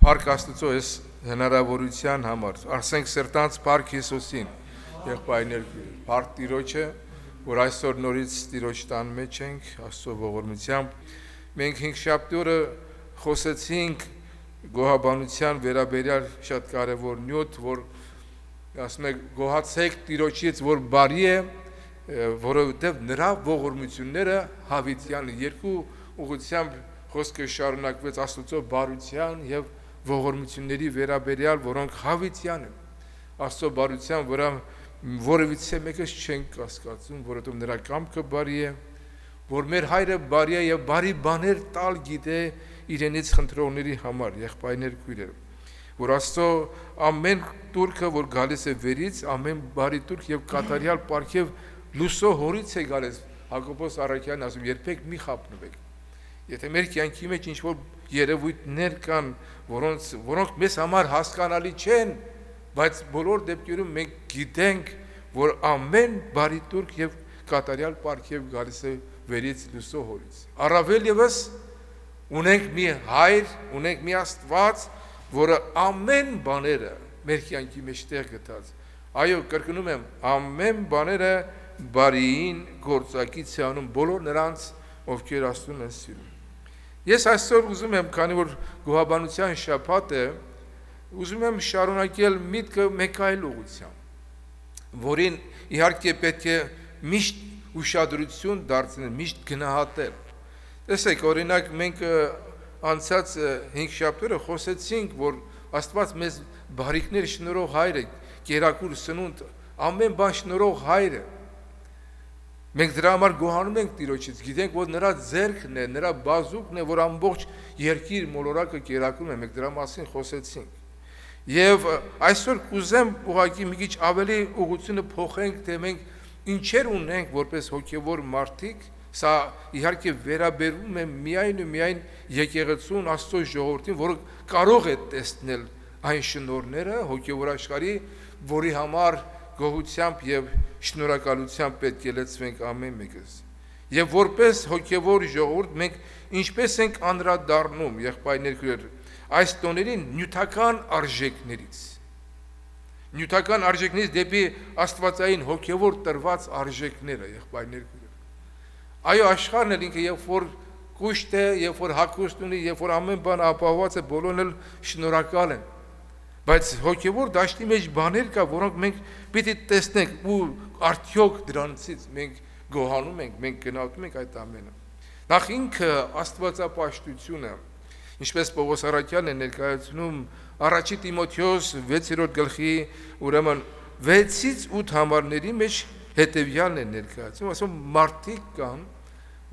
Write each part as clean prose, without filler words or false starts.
Փառք Աստծո այս հնարավորության համար, ասենք սրտանց փառք Հիսուսին, եղբայրներ, փառք Տիրոջը, որ այսօր նորից Տիրոջ տան մեջ ենք, Աստծո ողորմությամբ։ Մենք հինգշաբթի օրը խոսեցինք գոհաբանության վերաբերյալ շատ կարևոր նյութ, որ ասում ենք գոհացեք Տիրոջից, որ բարի է, որովհետև նրա ողորմությունները հավիտյան են։ Երկու ուղղությամբ խոսքը շարունակվեց Աստծո բարության եւ ողորմությունների վերաբերյալ, որոնք հավիտյան են։ Աստծո բարության վրա որևիցե մեկս չենք կասկածում, որովհետև նրա կամքը բարի է, որ մեր հայրը բարի է եւ բարի բաներ տալ գիտե իրենից խնդրողների համար, եղբայրներ, քույրեր, որ Աստծո ամեն տուրքը, որ գալիս է վերից, ամեն բարի տուրք եւ կատարյալ պարգև լուսո հորից է գալիս։ Հակոբոս Առաքյանն ասում, երբեք մի խափնվեք։ Եթե մեր կյանքի մեջ ինչ-որ երևույթներ կան, որոնք մեզ համար հասկանալի չեն, բայց բոլոր դեպքերում մենք գիտենք, որ ամեն բարի տուրք եւ կատարյալ պարգև գալիս է վերից լուսո հորից։ Առավել եւս ունենք մի հայր, ունենք մի Աստված, որը ամեն բաները մեր կյանքի մեջ տեղ գտած։ Այո, կրկնում եմ, ամեն բաները բարիին գործակից է անում բոլոր նրանց, ովքեր Աստծուն են սիրում։ Ես այսօր ուզում եմ, քանի որ գոհաբանության շաբաթ է, ուզում եմ շարունակել միտքը մեկ այլ ուղղությամբ, որին իհարկե պետք է միշտ ուշադրություն դարձնել, միշտ գնահատել։ Տեսեք, օրինակ մենք անցած 5 շաբթերը խոսեցինք, որ Աստված մեզ բարիքներ շնորհող հայր է, կերակուր սնունդ, ամեն բան շնորհող հայր է։ Մենք դրա համար գոհանում ենք Տիրոջից, գիտենք, որ նրա ձեռքն է, նրա բազուկն է, որ ամբողջ երկիր մոլորակը կերակրում է, մենք դրա մասին խոսեցինք։ Եվ այսօր կուզեմ ուղղակի մի քիչ ավելի ուղղությունը փոխենք, թե մենք ինչեր ունենք որպես հոգևոր մարդիկ, սա իհարկե վերաբերում է միայն ու միայն եկեղեցուն, Աստծո ժողովրդին, որը կարող է տեսնել այն շնորհները հոգևոր աշխարհի, որի համար գոհությամբ եւ շնորհակալությամբ պետք է լեցվենք ամեն մեկս։ Եվ որպես հոգևոր ժողովուրդ մենք ինչպես ենք անդրադառնում, եղբայրներ, քույրեր, այս տոներին նյութական արժեքներից։ Նյութական արժեքներից դեպի աստվածային հոգևոր տրված արժեքները, եղբայրներ, քույրեր։ Այո, աշխարհն էլ ինքը երբ որ կուշտ է, երբ որ հագուստ ունի, երբ որ ամեն բան ապահովված է, բոլորն էլ շնորհակալ են։ Բայց հոգևոր դաշտի մեջ բաներ կա, որոնք մենք պիտի տեսնենք ու արդյոք դրանցից մենք գոհանում ենք, մենք գնահատում ենք այդ ամենը։ Նախ ինքը աստվածապաշտությունը, ինչպես Պողոս Առաքյանն է ներկայացնում առաջի Տիմոթեոս 6-րդ գլխի, ուրեմն 6-ից 8 համարների մեջ հետևյալն է ներկայացնում, ասում մարդիկ կան,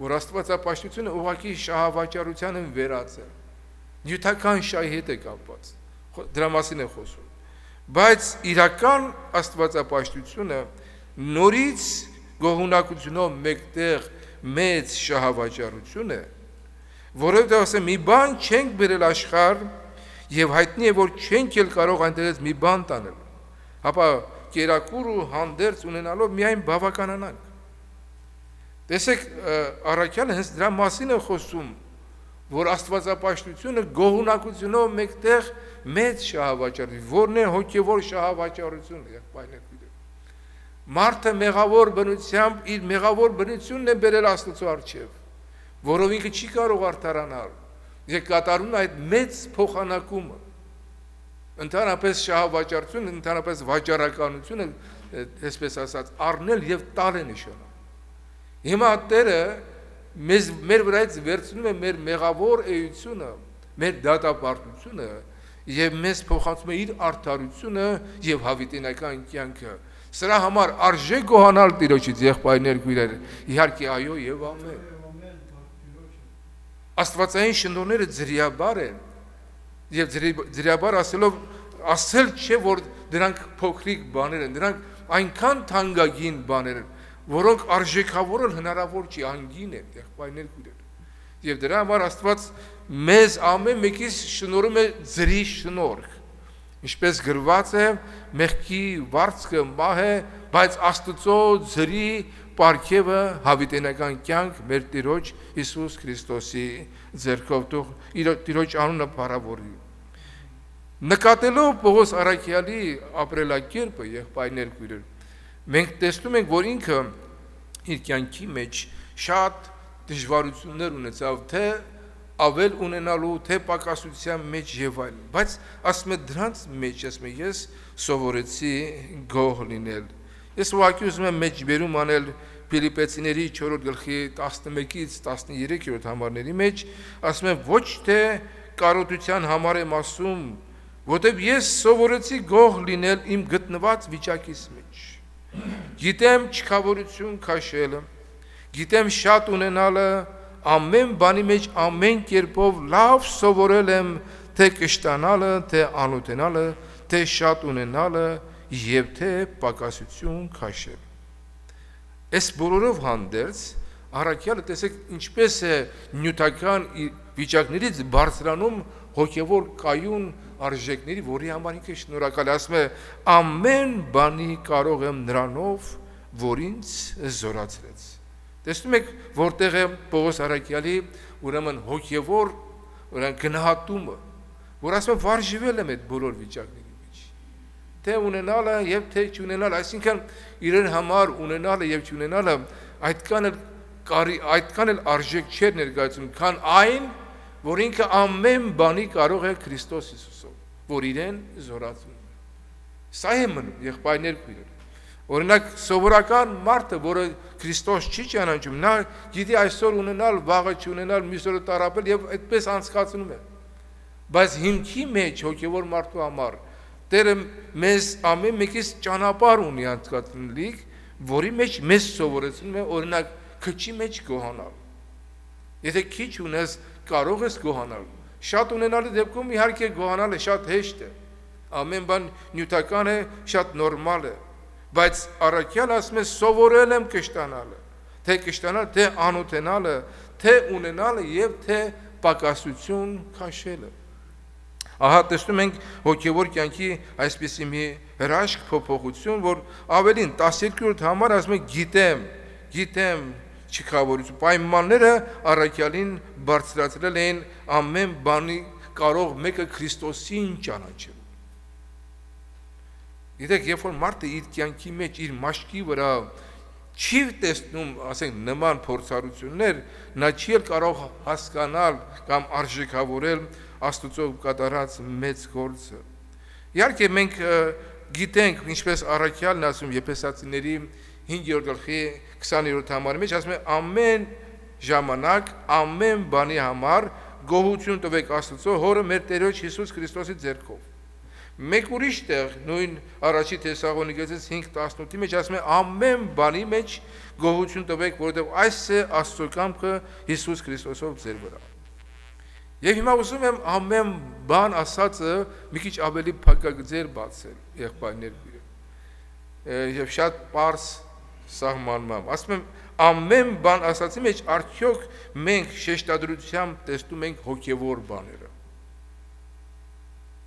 որ աստվածապաշտությունը ուղղակի շահավաճառության են վերածել, նյութական շահի հետ է կապված, դրա մասին է խոսում, բայց իրական աստվածապաշտությունը նորից գոհունակությունով մեկտեղ մեծ շահավաճառություն է, որովհետև ասեմ մի բան չենք բերել աշխարհ եւ հայտնի է, որ չենք էլ կարող այնտեղից մի բան տանել, հապա կերակուր ու հանդերձ ունենալով միայն բավականանանք։ Տեսեք, Առաքյանը հենց դրա մասին է խոսում, որ աստվածապաշտությունը գոհունակությունով մեկտեղ մեծ շահավաճառություն, որն է հոգևոր շահավաճառությունը, եղբայրներ, քույրեր։ Մարդը մեղավոր բնությամբ իր մեղավոր բնությունն է բերել Աստծո առջև, որով ինքը չի կարող արդարանալ, եւ կատարում այդ մեծ փոխանակումը։ Ընդհանրապես շահավաճառությունը, ընդհանրապես վաճառականությունը, այսպես ասած, առնել եւ տալ է նշանակում։ Հիմա Տերը մեր վրայից վերցնում է մեր մեղավոր էությունը, մեր դատապարտությունը եւ մեզ փոխանցում է իր արդարությունը եւ հավիտենական կյանքը։ Սրա համար արժե գոհանալ Տիրոջից, եղբայրներ, քույրեր, իհարկե այո եւ ամեն։ Աստվածային շնորհները ձրիաբար են եւ ձրիաբար ասել չէ, որ դրանք փոքրիկ բաներ են, դրանք այնքան թանկագին բաներ են, որոնք արժեքավորել հնարավոր չի, անգին են, եղբայրներ, քույրեր։ Եվ դրա համար Աստված մեզ ամեն մեկից շնորհում է ձրի շնորհ, ինչպես գրված է, մեղքի վարձքը մահ է, բայց Աստծո ձրի պարգևը հավիտենական կյանք մեր Տիրոջ Հիսուս Քրիստոսի ձեռքով, Տիրոջ անունը փառավորի։ Նկատելով Պողոս առաքյալի ապրելակերպը եղբայրներ քույրեր, մենք տեսնում ենք, որ ինքը իր կյանքի մեջ շատ դժվարություններ ունեցավ, թե ավել ունենալու, թե պակասության մեջ եւ այլն, բայց ասում է դրանց մեջ, ասում է ես սովորեցի գոհ լինել։ Ես ուղղակի ուզում եմ մեջբերում անել Ֆիլիպեցիների 4 գլխի 11-ից 13-րդ համարների մեջ, ասում եմ ոչ թե կարոտության համար եմ ասում, որտեղ ես սովորեցի գոհ լինել իմ գտնված վիճակից մեջ։ Գիտեմ չքավորություն քաշելը, գիտեմ շատ ունենալը, ամեն բանի մեջ ամեն կերպով լավ սովորել եմ, թե կշտանալը, թե անուտենալը, թե շատ ունենալը եւ թե պակասություն քաշել։ Այս բոլորով հանդերձ առաքյալը տեսեք ինչպես է նյութական վիճակներից բարձրանում հոգևոր կայուն արժեքների, որի համար ինքը շնորհակալ է, ասում է ամեն բանի կարող եմ նրանով, որ ինձ զորացրեց։ Տեսնում եք որտեղ է Պողոս առաքյալի ուրեմն հոգևոր գնահատումը, որ ասում է վարժվել եմ այդ բոլոր վիճակների մեջ, թե ունենալը եւ թե չունենալը, այսինքն իրեն համար ունենալը եւ չունենալը այդքան էլ արժեք չէր ներկայացնում, քան այն, որ ինքը ամեն բանի կարող է Քրիստոս Հիսուսով, որ իրեն զորացնում է։ Սա է մնում եղբայրներ քույրեր։ Օրինակ սովորական մարդը, որը Քրիստոս չի ճանաչում, նա գիտի այսօր ունենալ, վաղը չունենալ, մյուս օրը տառապել եւ այդպես անցկացնում է։ Բայց հիմքի մեջ հոգեվոր մարդու համար Տերը մեզ ամեն մեկից ճանապարհ ունի անցկացնելիք, որի մեջ մեզ սովորեցնում է օրինակ քչի մեջ գոհանալ։ Եթե քիչ ունես, կարող ես գոհանալ։ Շատ ունենալու դեպքում իհարկե գոհանալը շատ հեշտ է։ Ամեն բան նյութական է, շատ նորմալ է։ Բայց առաքյալը ասում է սովորել եմ կշտանալը, թե կշտանալ, թե անուտենալը, թե ունենալը եւ թե պակասություն քաշելը։ Ահա տեսնում ենք հոգևոր կյանքի այսպիսի մի հրաշք փոփոխություն, որ ավելին 12-րդ համար ասում է գիտեմ չքավորություն, պայմանները առաքյալին բարձրացրել էին ամեն բանի կարող մեկը Քրիստոսին ճանաչել։ Գիտեք, երբ որ մարդը իր կյանքի մեջ իր մաշկի վրա չի տեսնում, ասենք, նման փորձառություններ, նա չի կարող հասկանալ կամ արժեքավորել Աստծո կատարած մեծ գործը։ Իհարկե մենք գիտենք, ինչպես առաքյալն ասում Եփեսացիների 5-րդ գլխի 20-րդ համարի մեջ ասում է ամեն ժամանակ ամեն բանի համար գոհություն տվեք Աստծո Հորը մեր Տերոջ Հիսուս Քրիստոսի ձեռքով։ Մեկ ուրիշ տեղ նույն առաջի Թեսաղոնիկեցիս 5:18-ի մեջ ասում է ամեն բանի մեջ գոհություն տվեք, որովհետև այս է Աստծո կամքը Հիսուս Քրիստոսով ձեր վրա։ Եվ հիմա ուզում եմ ամեն բան ասածը մի քիչ ավելի փակագծեր բացել, եղբայրներ քույրեր։ Եվ շատ պարզ սահմանմամբ։ Ասում եմ ամեն բան ասածի մեջ արդյոք մենք շեշտադրությամբ տեսնում ենք հոգևոր բաները։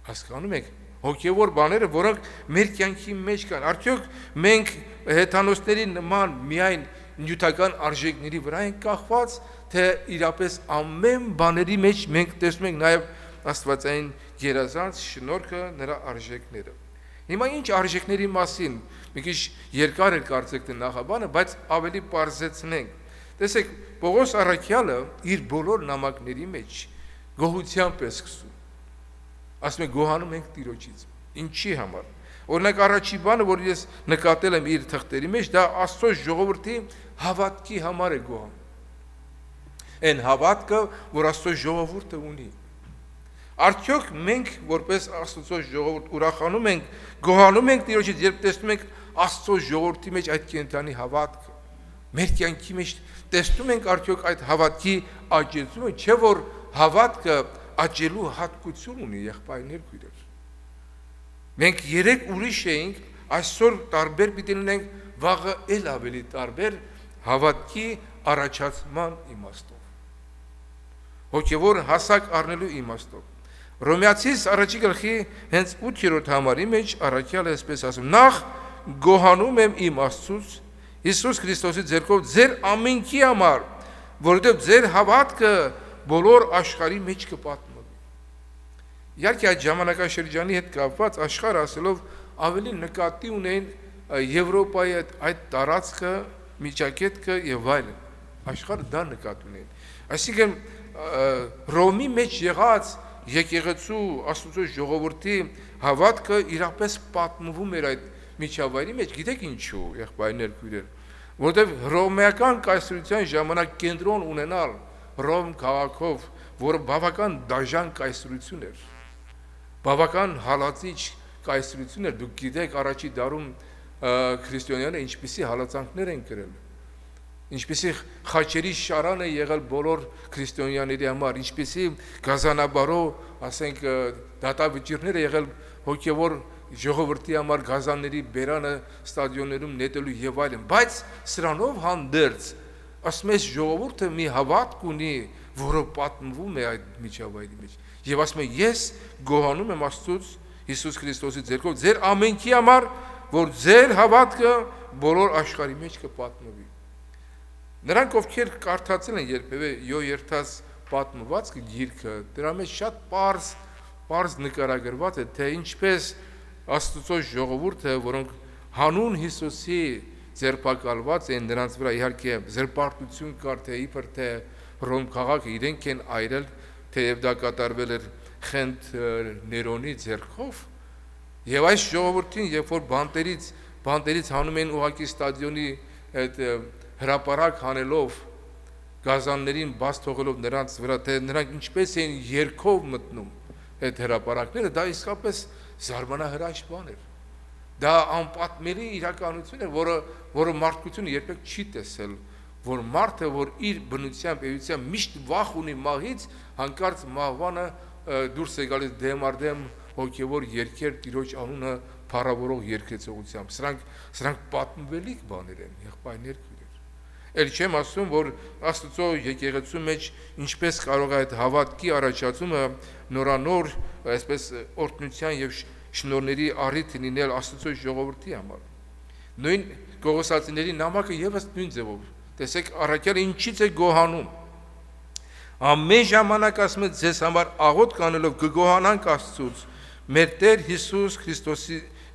Հասկանում եք, հոգևոր բաները, որոնք մեր կյանքի մեջ կան, արդյոք մենք հեթանոսների նման միայն նյութական արժեքների վրա ենք կախված, թե իրապես ամեն բաների մեջ մենք տեսնում ենք նաև աստվածային գերազանց շնորհքը, նրա արժեքները։ Հիմա ինչ արժեքների մասին մի քիչ երկար է կարծեք թե նախաբանը, բայց ավելի պարզեցնենք։ Տեսեք, Պողոս առաքյալը իր բոլոր նամակների մեջ գոհությամբ է սկսում։ Ասում է գոհանում ենք Տիրոջից։ Ինչի համար։ Օրինակ առաջի բանը, որ ես նկատել եմ իր թղթերի մեջ, դա Աստծո ժողովրդի հավատքի համար է գոհանում։ Այն հավատքը, որ Աստծո ժողովուրդը ունի։ Արդյոք մենք որպես Աստծո ժողովուրդ ուրախանում ենք, գոհանում ենք Տիրոջից, երբ տեսնում ենք Աստծո ժողովրդի մեջ այդ կենտրոնի հավատքը։ Մեր կյանքի մեջ տեսնում ենք արդյոք այդ հավատքի աճեցումը, չէ՞ որ հավատքը աճելու հատկություն ունի, եղբայրներ քույրեր։ Մենք երեք ուրիշ էինք, այսօր տարբեր պիտի լինենք, վաղը էլ ավելի տարբեր հավատքի առաջացման իմաստով, հոգևոր հասակ առնելու իմաստով։ Հռոմեացիս առաջի գլխի հենց 8-րդ համարի մեջ առաքյալը այսպես ասում. նախ գոհանում եմ իմ Աստծուց Հիսուս Քրիստոսի ձեռքով ձեր ամենքի համար, որովհետև ձեր հավատքը բոլոր աշխարհի մեջ կպատմվի։ Իհարկե այդ ժամանակաշրջանի հետ կապված աշխարհը ասելով ավելի նկատի ունեն Եվրոպայի այդ տարածքը, միջակետքը եւ այլն։ Աշխարհը դա նկատի ունեն։ Այսինքն Ռոմի մեջ եղած եկեղեցու Աստծո ժողովրդի հավատքը իրապես պատմվում էր այդ միջավայրի մեջ, գիտեք ինչու, եղբայրներ, քույրեր, որտեղ ռոմեական կայսրության ժամանակ կենտրոն ունենալ Ռոմ քաղաքով, որը բավական դաժան կայսրություն էր, բավական հալածիչ կայսրություն էր, դուք գիտեք առաջի դարում քրիստոնյաները ինչպիսի հալածանքներ են կրել, ինչպիսի խաչերի շարան է եղել բոլոր քրիստոնյաների համար, ինչպիսի գազանաբարո, ասենք, դատավճիռներ է եղել հոգևոր ժողովրդի համար գազանների բերանը ստադիոններում նետելու եւ այլն, բայց սրանով հանդերձ ասում ես ժողովուրդը մի հավատք ունի, որը պատմվում է այդ միջավայրի մեջ եւ ասում է ես գոհանում եմ Աստծուց Հիսուս Քրիստոսի ձեռքով ձեր ամենքի համար, որ ձեր հավատքը բոլոր աշխարհի մեջ կպատնվի։ Նրանք ովքեր կարդացել են երբևէ Յո երթած պատմվածքը գիրքը, դրա մեջ շատ պարզ նկարագրված է, թե ինչպես Աստծո ժողովուրդը, որոնք հանուն Հիսուսի ձերբակալված են, նրանց վրա իհարկե զրպարտություն կար, թե իբր թե Ռոմ քաղաքը իրենք են այրել, թեև դա կատարվել էր Խենթ Ներոնի ձեռքով, եւ այս ժողովրդին, երբ որ բանտերից հանում են ուղակի ստադիոնի այդ հրապարակ հանելով, գազաններին բաց թողելով նրանց վրա, թե նրանք ինչպես են երկով մտնում այդ հրապարակները, դա իսկապես զարմանահրաշ բան էր։ Դա անպատմելի իրականություն էր, որը մարդկությունը երբեք չի տեսել, որ մարդը, որ իր բնությամբ, էությամբ միշտ վախ ունի մահից, հանկարծ մահվանը դուրս է գալիս դեմարդեմ հոգևոր երգեր Տիրոջ անունը փառավորող երգեցողությամբ։ Սրանք պատմվելիք բաներ են, եղբայրներ, քույրեր։ Էլ չեմ ասում, որ Աստծո եկեղեցու մեջ ինչպես կարող է այդ հավատքի առաջացումը նորանոր, այսպես օրհնության եւ շնորհների առիթ լինել Աստծո ժողովրդի համար։ Նույն Կողոսացիների նամակը եւս նույն ձևով։ Տեսեք, առաքյալը ինչից է գոհանում։ Ամեն ժամանակ ասում է ձեզ համար աղոթք անելով կգոհանանք Աստծուց, մեր Տեր Հիսուս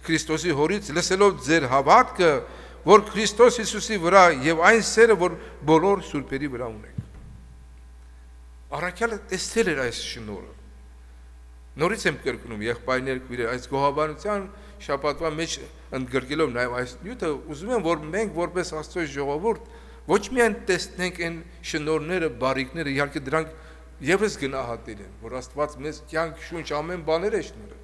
Քրիստոսի հորից լսելով ձեր հավատքը, որ Քրիստոս Հիսուսի վրա եւ այն սերը, որ բոլոր սուրբերի վրա ունեք։ Առաքյալը տեսել էր այս շնորհը։ Նորից եմ կրկնում, եղբայրներ, քույրեր, այս գոհաբանության շաբաթվա մեջ ընդգրկելով նաեւ այս նյութը, ուզում եմ, որ մենք որպես Աստծո ժողովուրդ ոչ միայն տեսնենք այն շնորհները, բարիքները, իհարկե դրանք եւս գնահատել են, որ Աստված մեզ կյանք, շունչ, ամեն բաներ է շնորհել,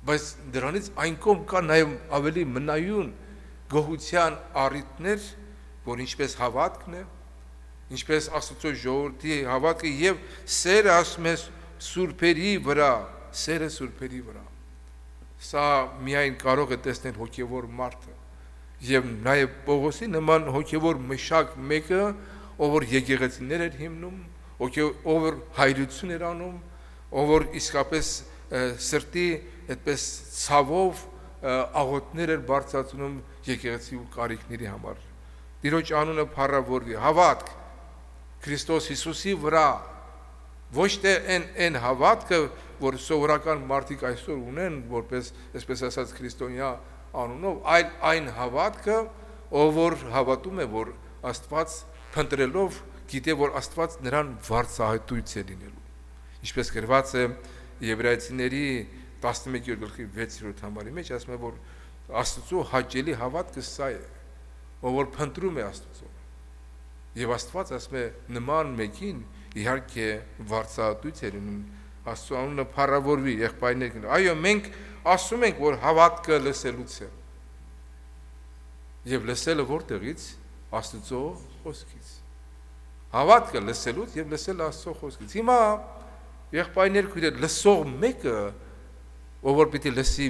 բայց դրանից այն կողմ կա նաեւ ավելի մնայուն գոհության առիթներ, որ ինչպես հավատքն է, ինչպես Աստծո ժողովրդի հավատքը եւ սերը ասում է սուրբերի վրա, սերը սուրբերի վրա։ Սա միայն կարող է տեսնել հոգևոր մարդը եւ նաեւ Պողոսի նման հոգևոր մշակ մեկը, ով որ եկեղեցիներ էր հիմնում, ով որ հայրություն էր անում, ով որ իսկապես սրտի այդպես ցավով աղոթներ էր բարձրացնում եկեղեցի ու կարիքների համար։ Տիրոջ անունը փառավորվի, հավատք Քրիստոս Հիսուսի վրա, ոչ թե այն հավատքը, որ սովորական մարդիկ այսօր ունեն, որպես այսպես ասած քրիստոնյա անունով, այլ այն հավատքը, ով որ հավատում է, որ Աստված փնտրելով գիտե, որ Աստված նրան վարձահայտույց է լինելու։ Ինչպես գրված է Եբրայեցիների 11:6 համարի մեջ, ասում է, որ Աստծո հաճելի հավատքը սա է, ով որ փնտրում է Աստծո։ Եվ Աստված ասում է նման մեկին իհարկե վարձահատույց է լինում, Աստծո անունը փառավորվի, եղբայրներ։ Այո, մենք ասում ենք, որ հավատքը լսելուց է։ Եվ լսելը որտեղից? Աստծո խոսքից։ Հավատքը լսելուց եւ լսելը Աստծո խոսքից։ Հիմա եղբայրներ, քույրեր, լսող մեկը, ով որ պիտի լսի,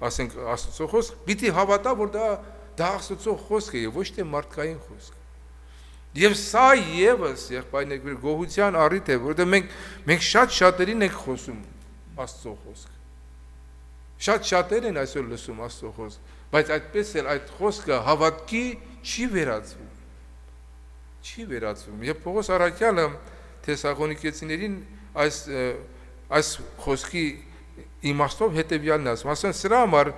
ասենք, Աստծո խոսք, պիտի հավատա, որ դա Աստծո խոսք է եւ ոչ թե մարդկային խոսք։ Եվ սա եւս եղբայրներ գոհության առիթ է, որովհետեւ մենք շատերին ենք խոսում Աստծո խոսք։ Շատերն են այսօր լսում Աստծո խոսք, բայց այդպես էլ այդ խոսքը հավատքի չի վերածվում։ Չի վերածվում։ Եվ Պողոս առաքյալը Թեսաղոնիկեցիներին այս խոսքի իմաստով հետևյալն ասում, ասեն սրա համար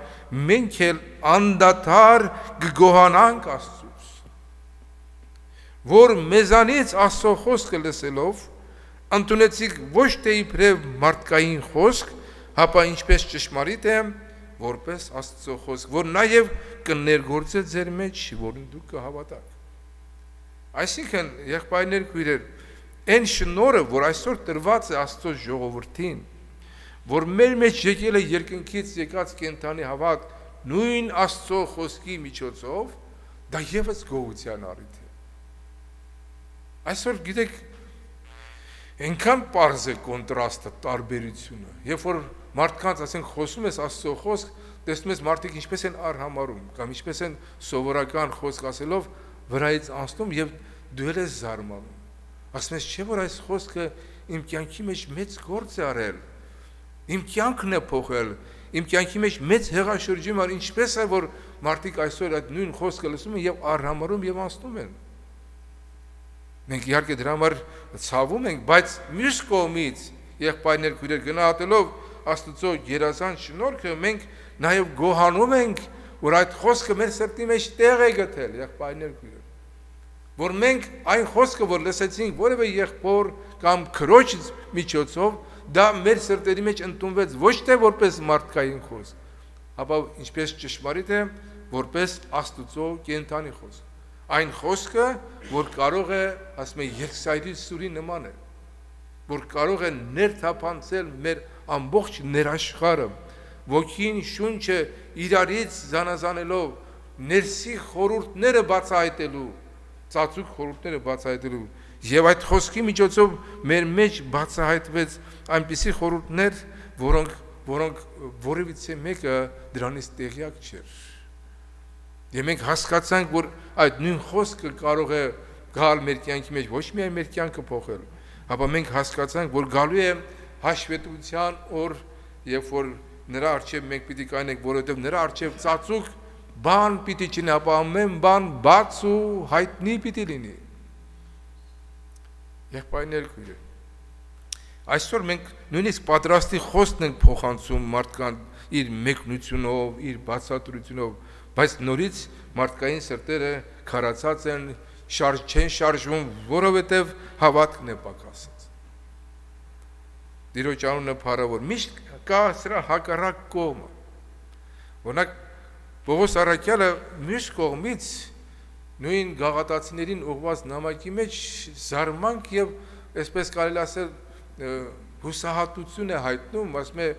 մենք էլ անդադար կգոհանանք Աստծուց, որ մեզանից Աստծո խոսքը լսելով ընդունեցիք ոչ թե իբրև մարդկային խոսք, հապա ինչպես ճշմարիտ է, որպես Աստծո խոսք, որ նաև կներգործե ձեր մեջ, որին դուք կհավատաք։ Այսինքն, եղբայրներ, քույրեր, այն շնորհը, որ այսօր տրված է Աստծո ժողովրդին, որ մեր մեջ եկել է երկնքից եկած կենդանի հավատ, նույն Աստծո խոսքի միջոցով, դա ևս գոհության առիթ է։ Այսօր գիտեք, այնքան պարզ է կոնտրաստը, տարբերությունը, երբ որ մարդկանց, ասենք, խոսում ես Աստծո խոսք, տեսնում ես մարդիկ ինչպես են արհամարում, կամ ինչպես են սովորական խոսք ասելով վրայից անցնում եւ դու ես զարմանում։ Ասում ես, չէ՞ որ այս խոսքը իմ կյանքի մեջ մեծ գործ է արել, իմ կյանքն է փոխել, իմ կյանքի մեջ մեծ հեղաշրջում ար, ինչպես է որ մարդիկ այսօր այդ նույն խոսքը լսում են եւ արհամարում եւ անցնում են։ Մենք իհարկե դրա համար ցավում ենք, բայց մյուս կողմից եղբայրներ, քույրեր, գնահատելով Աստծո գերազանց շնորհքը, մենք նաև գոհանում ենք, որ այդ խոսքը մեր սրտի մեջ տեղ է գտել, եղբայրներ, քույրեր, որ մենք այն խոսքը, որ լսեցինք որևէ եղբոր կամ քրոջ միջոցով, դա մեր սրտերի մեջ ընդունվեց ոչ թե որպես մարդկային խոսք, ապա ինչպես ճշմարիտ է, որպես Աստծո կենդանի խոսք։ Այն խոսքը, որ կարող է, ասում են, երկսայրի սուրի նման է, որ կարող է ներթափանցել մեր ամբողջ ներաշխարը, ոգին շունչը իրարից զանազանելով, ներսի խորհուրդները բացահայտելու, ծածուկ խորհուրդները բացահայտելու, եւ այդ խոսքի միջոցով մեր մեջ բացահայտվեց այնպիսի խորհուրդներ, որոնք որևիցե մեկը դրանից տեղյակ չէր։ Եվ մենք հասկացանք, որ այդ նույն խոսքը կարող է գալ մեր կյանքի մեջ, ոչ միայն մեր կյանքը փոխել, ապա մենք հասկացանք, որ գալու է հաշվետվության օր, երբ որ նրա առջև մենք պիտի կայնենք, որովհետև նրա առջև ծածուկ բան պիտի չինի, ապա ամեն բան բաց ու հայտնի պիտի լինի։ Եղբայրներ, քույրեր, այսօր մենք նույնիսկ պատրաստի խոսքն ենք փոխանցում մարդկան իր մեկնությունով, իր բացատրությունով, բայց նորից մարդկային սրտերը քարացած են, չեն շարժվում, որովհետև հավատքն է պակասած։ Տիրոջ անունը փառավոր, միշտ կա սրա հակառակ կողմը։ Օրինակ Պողոս առաքյալը մյուս կողմից նույն գաղատացիներին ուղղված նամակի մեջ զարմանք եւ այսպես կարելի ասել հուսահատություն է հայտնում, ասում է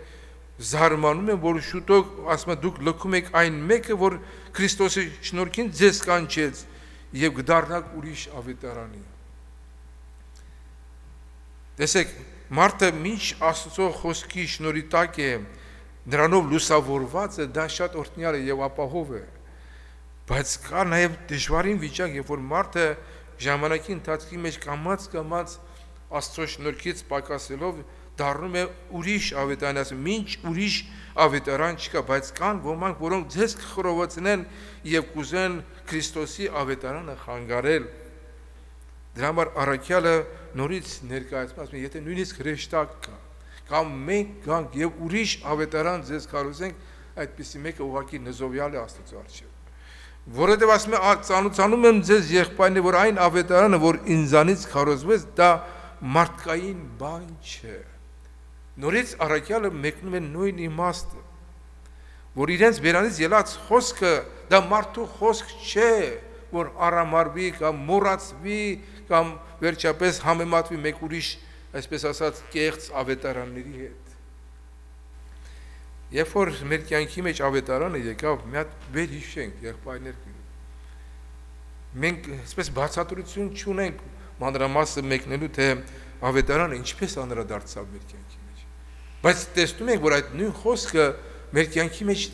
զարմանում եմ, որ շուտով ասում է դուք լքում եք այն մեկը, որ Քրիստոսի շնորհքին ձեզ կանչեց եւ գդառնաք ուրիշ ավետարանի։ Տեսեք, մարդը մինչ Աստծո խոսքի շնորհի տակ է, նրանով լուսավորված է, դա շատ օրհնյալ է եւ ապահով է։ Բայց կա նաեւ դժվարին վիճակ, երբ որ մարդը ժամանակի ընթացքի մեջ կամաց Աստծո շնորհքից պակասելով դառնում է ուրիշ ավետարան, ասում մինչ ուրիշ ավետարան չկա, բայց կան ոմանք, որոնք ձեզ կխորովացնեն եւ կուզեն Քրիստոսի ավետարանը խանգարել։ Դրա համար առաքյալը նորից ներկայացնում, ասում է, եթե նույնիսկ հրեշտակ կա, կամ մենք գանք եւ ուրիշ ավետարան ձեզ կարոզենք, այդպիսի մեկը ուղղակի նզովյալ է Աստծո առջև։ Որովհետեւ ասում է, ծանոթանում եմ ձեզ եղբայրներ, որ այն ավետարանը, որ ինձանից քարոզվեց, դա մարդկային բան չէ։ Նորից առաքյալը մեկնում է նույն իմաստը, որ իրենց բերանից ելած խոսքը դա մարդու խոսք չէ, որ արամարվի կամ մոռացվի կամ վերջապես համեմատվի մեկ ուրիշ, այսպես ասած, կեղծ ավետարանների հետ։ Երբ որ մեր կյանքի մեջ ավետարանը եկավ, մի հատ վերհիշենք, եղբայրներ, մենք այսպես բացատրություն չունենք մանրամասը մեկնելու, թե ավետարանը ինչպես անդրադարձավ մեր կյանքի մեջ։ Բայց տեսնում ենք, որ այդ նույն խոսքը մեր կյանքի մեջ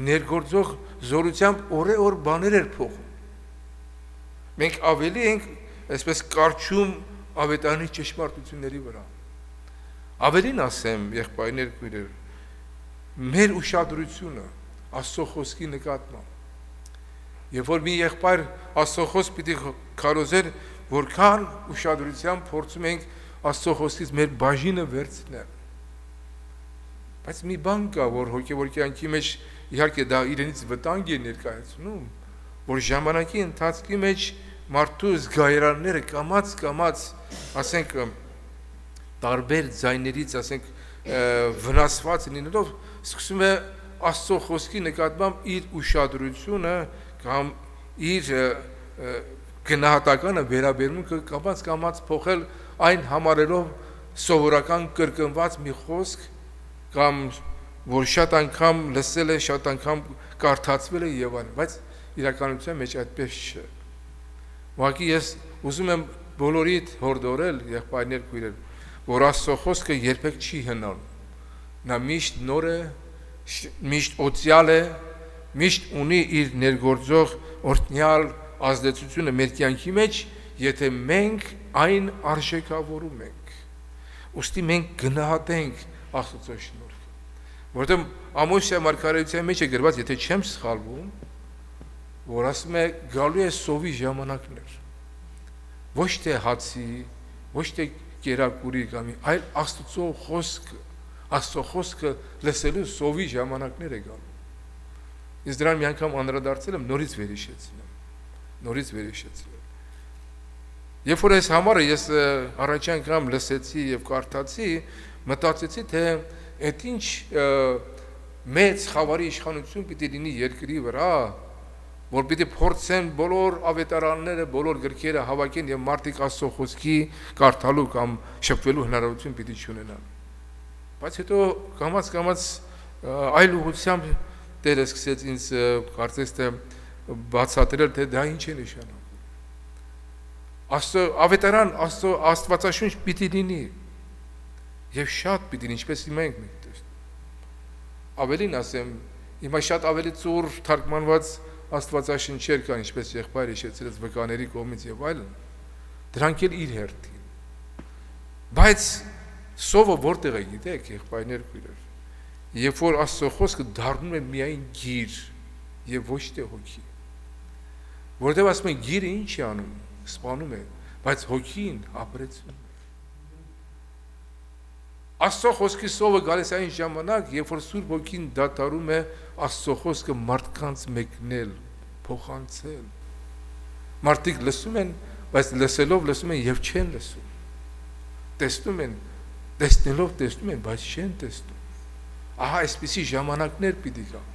ներգործող զորությամբ օրե-օր բաներ էր փոխում։ Մենք ավելի ենք այսպես կարճում ավետարանի ճշմարտությունների վրա։ Ավելին ասեմ, եղբայրներ, քույրեր, մեր ուշադրությունը Աստծո խոսքի նկատմամբ։ Երբ որ մի եղբայր Աստծո խոսք պիտի քարոզեր, որքան ուշադրությամբ փորձում ենք Աստծո խոսքից մեր բաժինը վերցնել։ Բայց մի բան կա, որ հոգևոր կյանքի մեջ իհարկե դա իրենից վտանգ է ներկայացնում, որ ժամանակի ընթացքի մեջ մարդու զգայարանները կամաց, ասենք տարբեր ձայներից, ասենք վնասված լինելով, սկսում է Աստծո խոսքի նկատմամբ իր ուշադրությունը կամ իր գնահատականը վերաբերմունքը կամաց փոխել այն համարելով սովորական կրկնված մի խոսք կամ որ շատ անգամ լսել է, շատ անգամ կարդացվել է եւ այլն, բայց իրականության մեջ այդպես չէ։ Ուղղակի ես ուզում եմ բոլորիդ հորդորել եղբայրներ քույրեր, որ Աստծո խոսքը երբեք չի հնանում։ Նա միշտ նոր է, միշտ օծյալ է, միշտ ունի իր ներգործող օրհնյալ ազդեցությունը մեր կյանքի մեջ, եթե մենք այն արժեքավորում ենք։ Ուստի մենք գնահատենք Աստծո շնորհքը, որովհետև Ամոսիա մարգարեության մեջ է գրված, եթե չեմ սխալվում, որ ասում է գալու է սովի ժամանակներ, ոչ թե հացի, ոչ թե կերակուրի կամ այլ Աստծո խոսքը լսելու սովի ժամանակներ է գալու։ Ես դրան մի անգամ անդրադարձել եմ, նորից վերհիշեցրել։ Երբ որ այս համարը ես առաջի անգամ լսեցի եւ կարդացի, մտածեցի, թե այդ ինչ մեծ խավարի իշխանություն պիտի լինի երկրի վրա, որ պիտի փորձեն բոլոր ավետարանները, բոլոր գրքերը հավաքեն եւ մարդիկ Աստծո խոսքի կարդալու կամ շփվելու հնարավորություն պիտի չունենան։ Բայց հետո կամաց այլ ուղղությամբ Տերը սկսեց ինձ կարծես թե բացատրել, թե դա ինչ է նշանակում։ Աստծո ավետարան, Աստծո Աստվածաշունչ պիտի լինի եւ շատ պիտի լինի, ինչպես մենք տեսնում։ Ավելին ասեմ, հիմա շատ ավելի ծուր թարգմանված Աստվածաշնչեր կան, ինչպես եղբայրը հիշեցրեց վկաների կողմից եւ այլն, դրանք էլ իր հերթին։ Բայց սովը որտեղ է, գիտեք, եղբայրներ քույրեր, երբ որ Աստծո խոսքը դառնում է միայն գիր եւ ոչ թե հոգի, որտեղ ասում են գիրը ինչ է անում, սպանում է, բայց հոգին ապրեցնում է։ Աստծո խոսքի սովը գալիս այն ժամանակ, երբ որ Սուրբ Հոգին դատարում է Աստծո խոսքը մարդկանց մեկնել, փոխանցել։ Մարդիկ լսում են, բայց լսելով լսում են եւ չեն լսում։ Տեսնում են, տեսնելով տեսնում են, բայց չեն տեսնում։ Ահա այսպիսի ժամանակներ պիտի գան։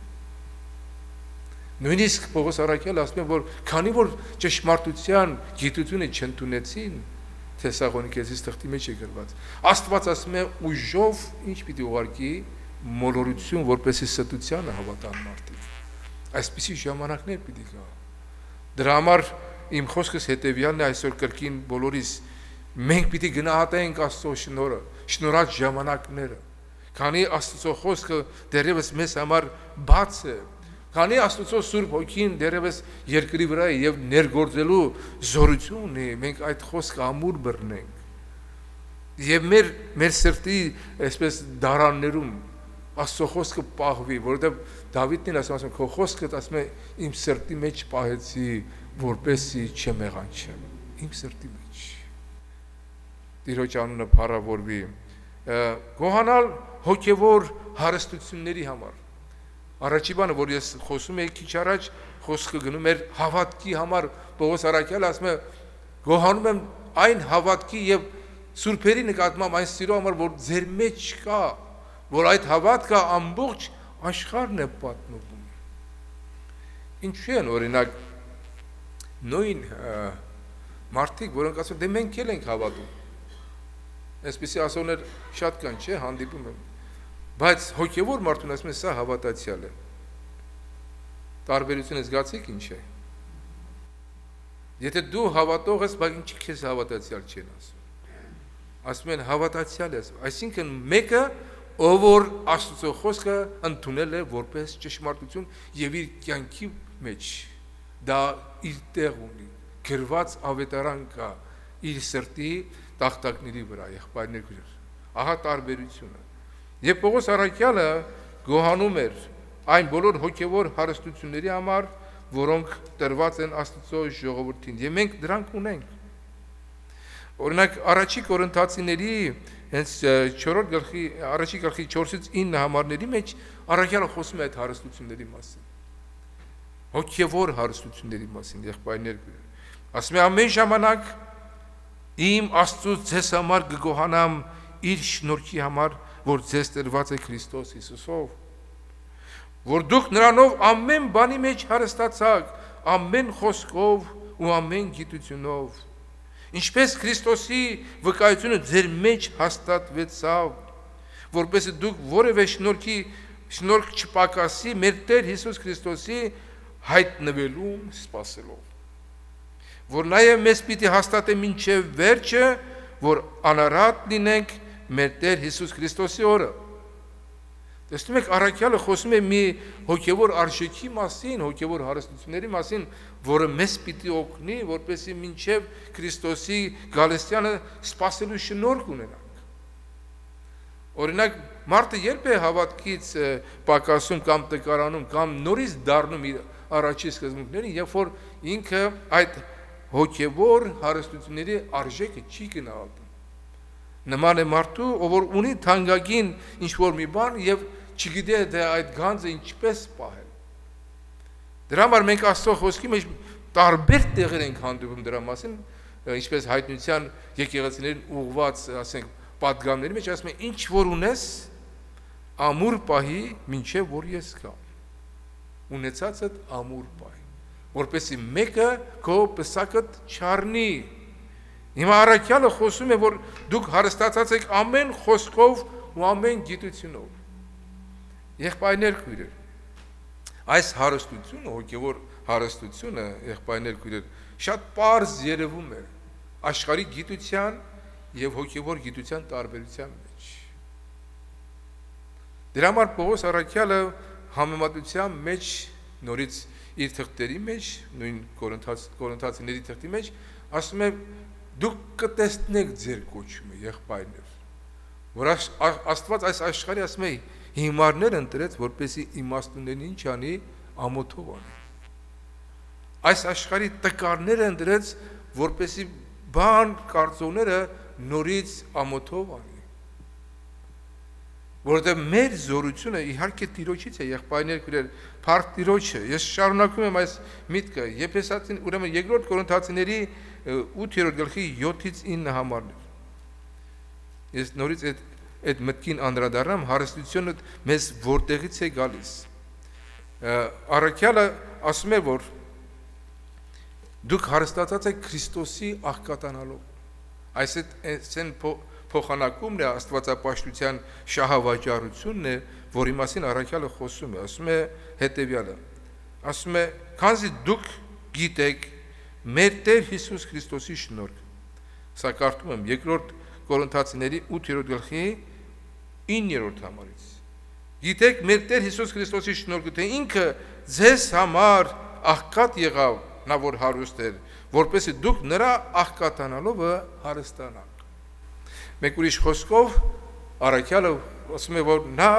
Նույնիսկ Պողոս առաքյալը ասում է, որ քանի որ ճշմարտության գիտությունը չընդունեցին, Թեսաղոնիկեցիս թղթի մեջ է գրված, Աստված ասում է ուժով ինչ պիտի ուղարկի մոլորություն, որպեսզի ստությանը հավատան մարդիկ։ Այսպիսի ժամանակներ պիտի գա։ Դրա համար իմ խոսքս հետևյալն է այսօր կրկին բոլորիս, մենք պիտի գնահատենք Աստծո շնորհը, շնորհած ժամանակները, քանի Աստծո խոսքը դեռևս մեզ համար բաց է, քանի Աստծո Սուրբ Հոգին դեռևս երկրի վրա է եւ ներգործելու զորություն ունի, մենք այդ խոսքը ամուր բռնենք եւ մեր սրտի այսպես դարաններում Աստծո խոսքը պահվի, որովհետեւ Դավիթն ասում քո խոսքը ասում է իմ սրտի մեջ պահեցի, որպեսզի չմեղանչեմ, իմ սրտի մեջ։ Տիրոջ անունը փառավորվի։ Գոհանալ հոգևոր հարստությունների համար։ Առաջի բանը, որ ես խոսում եի քիչ առաջ, խոսքը գնում էր հավատքի համար, Պողոս առաքյալը ասում է գոհանում եմ այն հավատքի եւ սուրբերի նկատմամբ այն սիրո համար, որ ձեր մեջ կա, որ այդ հավատքը ամբողջ աշխարհն է պատմում։ Ինչու են օրինակ նույն մարդիկ, որոնք ասում դե մենք էլ ենք հավատում։ Այսպիսի ասողներ շատ կան, չէ, հանդիպում են։ Բայց հոգևոր մարդուն ասում է սա հավատացյալ է։ Տարբերությունը զգացիք ինչ է։ Եթե դու հավատող ես, բայց ինչ քեզ հավատացյալ չեն ասում։ Ասում են հավատացյալ ես, այսինքն մեկը, ով որ Աստծո խոսքը ընդունել է որպես ճշմարտություն եւ իր կյանքի մեջ դա իր տեղ ունի, գրված ավետարան կա իր սրտի տախտակների վրա, եղբայրներ քույրեր։ Ահա տարբերությունը։ Եվ Պողոս առաքյալը գոհանում էր այն բոլոր հոգևոր հարստությունների համար, որոնք տրված են Աստծո ժողովրդին, եւ մենք դրանք ունենք։ Օրինակ առաջի Կորինթացիների հենց 4-րդ գլխի առաջի գլխի 4-ից 9 համարների մեջ առաքյալը խոսում է այդ հարստությունների մասին։ Հոգևոր հարստությունների մասին, եղբայրներ։ Ասում է ամեն ժամանակ իմ Աստծուց ձեզ համար կգոհանամ իր շնորհքի համար, որ ձեզ տրված է Քրիստոս Հիսուսով, որ դուք նրանով ամեն բանի մեջ հարստացաք, ամեն խոսքով ու ամեն գիտությունով, ինչպես Քրիստոսի վկայությունը ձեր մեջ հաստատվեցավ, որպեսզի դուք որևէ շնորհք չպակասի մեր Տեր Հիսուս Քրիստոսի հայտնվելուն սպասելով, որ նաև մեզ պիտի հաստատե մինչև վերջը, որ անարատ լինենք մեր Տեր Հիսուս Քրիստոսի օրը։ Տեսնում եք, առաքյալը խոսում է մի հոգևոր արժեքի մասին, հոգևոր հարստությունների մասին, որը մեզ պիտի օգնի, որպեսզի մինչև Քրիստոսի գալստյանը սպասելու շնորհք ունենանք։ Օրինակ, մարդը երբ է հավատքից պակասում կամ տկարանում, կամ նորից դառնում իր առաջի սկզբունքներին, երբ որ ինքը այդ հոգևոր հարստությունների արժեքը չի գնահատում։ Նման է մարդու, ով որ ունի թանկագին ինչ-որ մի բան եւ չգիտե թե այդ գանձը ինչպես պահել։ Դրա համար մենք Աստծո խոսքի մեջ տարբեր տեղեր ենք հանդիպում դրա մասին, ինչպես հայտնության եկեղեցիներին ուղված, ասենք, պատգամների մեջ ասում են, ինչ որ ունես, ամուր պահի, մինչև որ ես գամ։ Ունեցածդ ամուր պահի, որպեսզի մեկը քո պսակդ չառնի։ Հիմա առաքյալը խոսում է, որ դուք հարստացած եք ամեն խոսքով ու ամեն գիտությունով։ Եղբայրներ քույրեր, այս հարստությունը, հոգևոր հարստությունը, եղբայրներ քույրեր, շատ պարզ երևում է աշխարհի գիտության եւ հոգևոր գիտության տարբերության մեջ։ Դրա համար Պողոս առաքյալը համեմատության մեջ նորից իր թղթերի մեջ, նույն Կորինթացիների թղթի մեջ, ասում է դուք կտեսնեք ձեր կոչումը, եղբայրներ, որ Աստված այս աշխարհի ասում է հիմարներ ընտրեց, որպեսզի իմաստուններին ինչ անի, ամոթով անի։ Այս աշխարհի տկարները ընտրեց, որպեսզի բան կարծողները նորից ամոթով անի։ Որովհետև մեր զորությունը իհարկե Տիրոջից է, եղբայրներ քույրեր, փառք Տիրոջը։ Ես շարունակում եմ այս միտքը, Եփեսացին, ուրեմն 2-րդ Կորինթացիների 8-րդ գլխի 7-ից 9 համարներ։ Ես նորից այդ մտքին անդրադառնամ, հարստությունը մեզ որտեղից է գալիս։ Առաքյալը ասում է, որ դուք հարստացած եք Քրիստոսի աղքատանալով։ Այսեն փոխանակումն է աստվածապաշտության շահավաճառությունն է, որի մասին առաքյալը խոսում է, ասում է հետևյալը, ասում է, քանզի դուք գիտեք մեր Տեր Հիսուս Քրիստոսի շնորհքը։ Սա կարդում եմ 2-րդ Կորինթացիների 8-րդ գլխի 9-րդ համարից։ Գիտեք մեր Տեր Հիսուս Քրիստոսի շնորհքը, թե ինքը ձեզ համար աղքատ եղավ, նա որ հարուստ էր, որպեսզի դուք նրա աղքատանալով հարստանաք։ Մեկ ուրիշ խոսքով առաքյալը ասում է, որ նա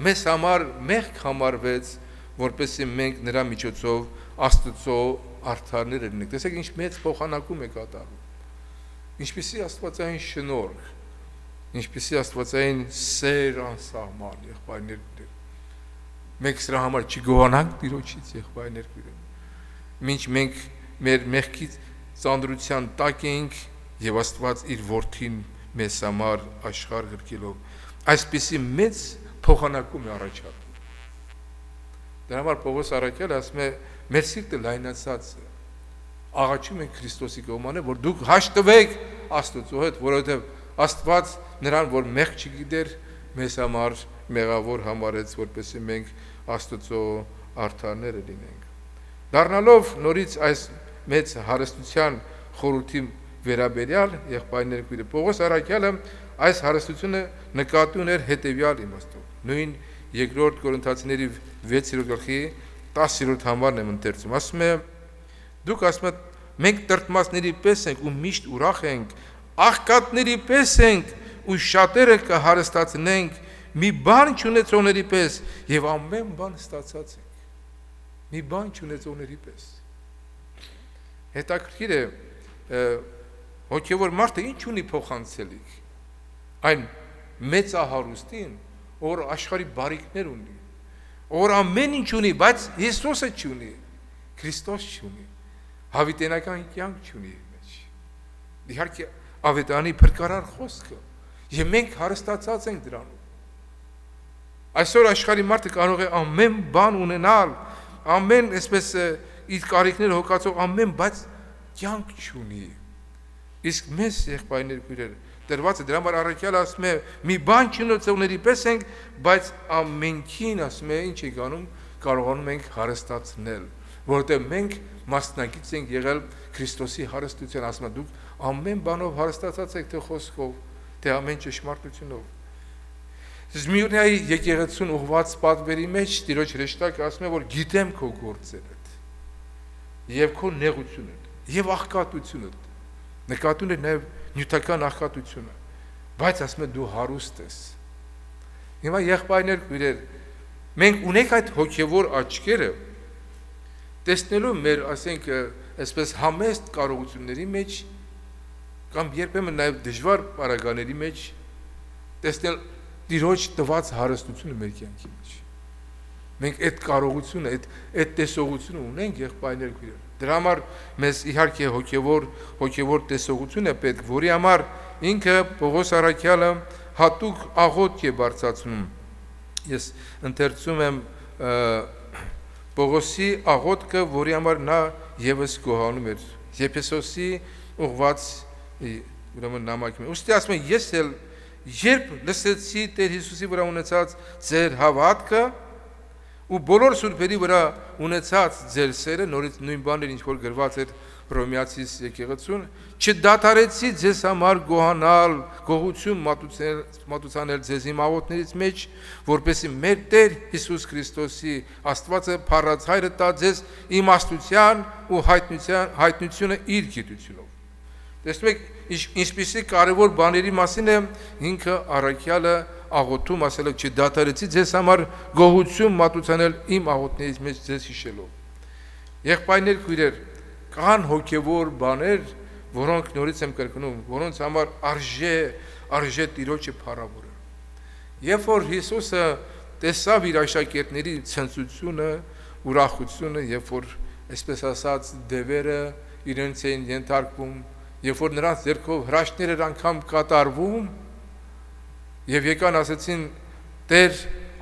մեզ համար մեղք համարվեց, որպեսզի մենք նրա միջոցով Աստծո արդարներ լինենք։ Տեսեք, ինչ մեծ փոխանակում է կատարվում։ Ինչպիսի աստվածային շնորհ, ինչպիսի աստվածային սեր անսահման, եղբայրներ։ Մենք սրա համար չգոհանանք Տիրոջից, եղբայրներ։ Մինչ մենք մեր մեղքի ծանրության տակ ենք եւ Աստված իր որդին մեզ համար աշխարհ գրկելով այսպիսի մեծ փոխանակում է առաջարկում։ Դրա համար Պողոս առաքյալը ասում է, մեր սիրտը լայնացած է, աղաչում ենք Քրիստոսի կողմանը, որ դուք հաշտվեք Աստծո հետ, որովհետև Աստված նրան, որ մեղք չգիտեր, մեզ համար մեղավոր համարեց, որպեսզի մենք Աստծո արդարները լինենք։ Դառնալով նորից այս մեծ հարստության խորհրդի վերաբերյալ, եղբայրներ քույրեր, Պողոս առաքյալը այս հարստությունը նկատի ուներ հետևյալ իմաստով։ Նույն 2-րդ Կորինթացիների 6-րդ գլխի 10-րդ համարն եմ ընթերցում, ասում է. դուք ասում եք, մենք տրտմածների պես ենք ու միշտ ուրախ ենք, աղքատների պես ենք ու շատերը կհարստացնենք, մի բան չունեցողների պես եւ ամեն բան ստացած ենք։ Մի բան չունեցողների պես։ Հետաքրքիր է, հոգևոր մարդը ինչ ունի փոխանցելիք։ Այն մեծահարուստին, որ աշխարհի բարիքներ ունի, որ ամեն ինչ ունի, բայց Հիսուսը չունի, Քրիստոս չունի, հավիտենական կյանք չունի մեջ։ Իհարկե ավետարանի փրկարար խոսքը, եւ մենք հարստացած ենք դրանով։ Այսօր աշխարհի մարդը կարող է ամեն բան ունենալ, ամեն այսպես իր կարիքները հոգացող ամեն, բայց կյանք չունի։ Իսկ մեզ եղբայրներ քույրեր դրված է դրա համար առաքյալը ասում է մի բան չունեցողների պես ենք, բայց ամենքին ասում է ինչ ենք անում, կարողանում ենք հարստացնել, որովհետև մենք մասնակից ենք եղել Քրիստոսի հարստության, ասում է դուք ամեն բանով հարստացած եք թե խոսքով, թե ամեն ճշմարտությունով։ Զմիրնայի եկեղեցուն ուղված պատվերի մեջ Տիրոջ հրեշտակը ասում է, որ գիտեմ քո գործերդ եւ քո նեղությունդ եւ աղքատությունդ, նկատում է նաեւ նյութական աղքատությունը, բայց ասում է դու հարուստ ես։ Հիմա եղբայրներ քույրեր, մենք ունենք այդ հոգևոր աչքերը տեսնելու մեր, ասենք, այսպես համեստ կարողությունների մեջ կամ երբեմն նաեւ դժվար պարագաների մեջ տեսնել Տիրոջ տված հարստությունը մեր կյանքի մեջ։ Մենք այդ կարողությունը, այդ տեսողությունը ունենք եղբայրներ քույրեր։ Դրա համար մեզ իհարկե հոգևոր տեսողություն է պետք, որի համար ինքը Պողոս առաքյալը հատուկ աղոթք է բարձրացնում։ Ես ընթերցում եմ Պողոսի աղոթքը, որի համար նա եւս գոհանում էր։ Եփեսոսի ուղված ուրեմն նամակում։ Ուստի ասում եմ ես էլ երբ լսեցի Տեր Հիսուսի վրա ունեցած ձեր հավատքը ու բոլոր սուրբերի վրա ունեցած ձեր սերը, նորից նույն բաներ ինչ որ գրված էր Հռոմեացիս եկեղեցուն, չդադարեցի ձեզ համար գոհանալ, գոհություն մատուցանել ձեզ իմ աղոթներից մեջ, որպեսզի մեր Տեր Հիսուս Քրիստոսի Աստվածը փառած հայրը տա ձեզ իմաստության ու հայտնությունը իր գիտությունով։ Տեսնում եք, ինչպիսի կարևոր բաների մասին է ինքը առաքյալը աղոթում, ասել է չդադարեցի ձեզ համար գոհություն մատուցանել իմ աղոթներից մեջ ձեզ հիշելով։ Եղբայրներ քույրեր, կան հոգևոր բաներ, որոնք նորից եմ կրկնում, որոնց համար արժե Տիրոջը փառավորել։ Երբ որ Հիսուսը տեսավ իր աշակերտների ցնծությունը, ուրախությունը, երբ որ այսպես ասած դևերը իրենց էին ենթարկվում, երբ որ նրանց ձեռքով հրաշքներ էր անգամ կատարվում, եւ եկան ասեցին Տեր,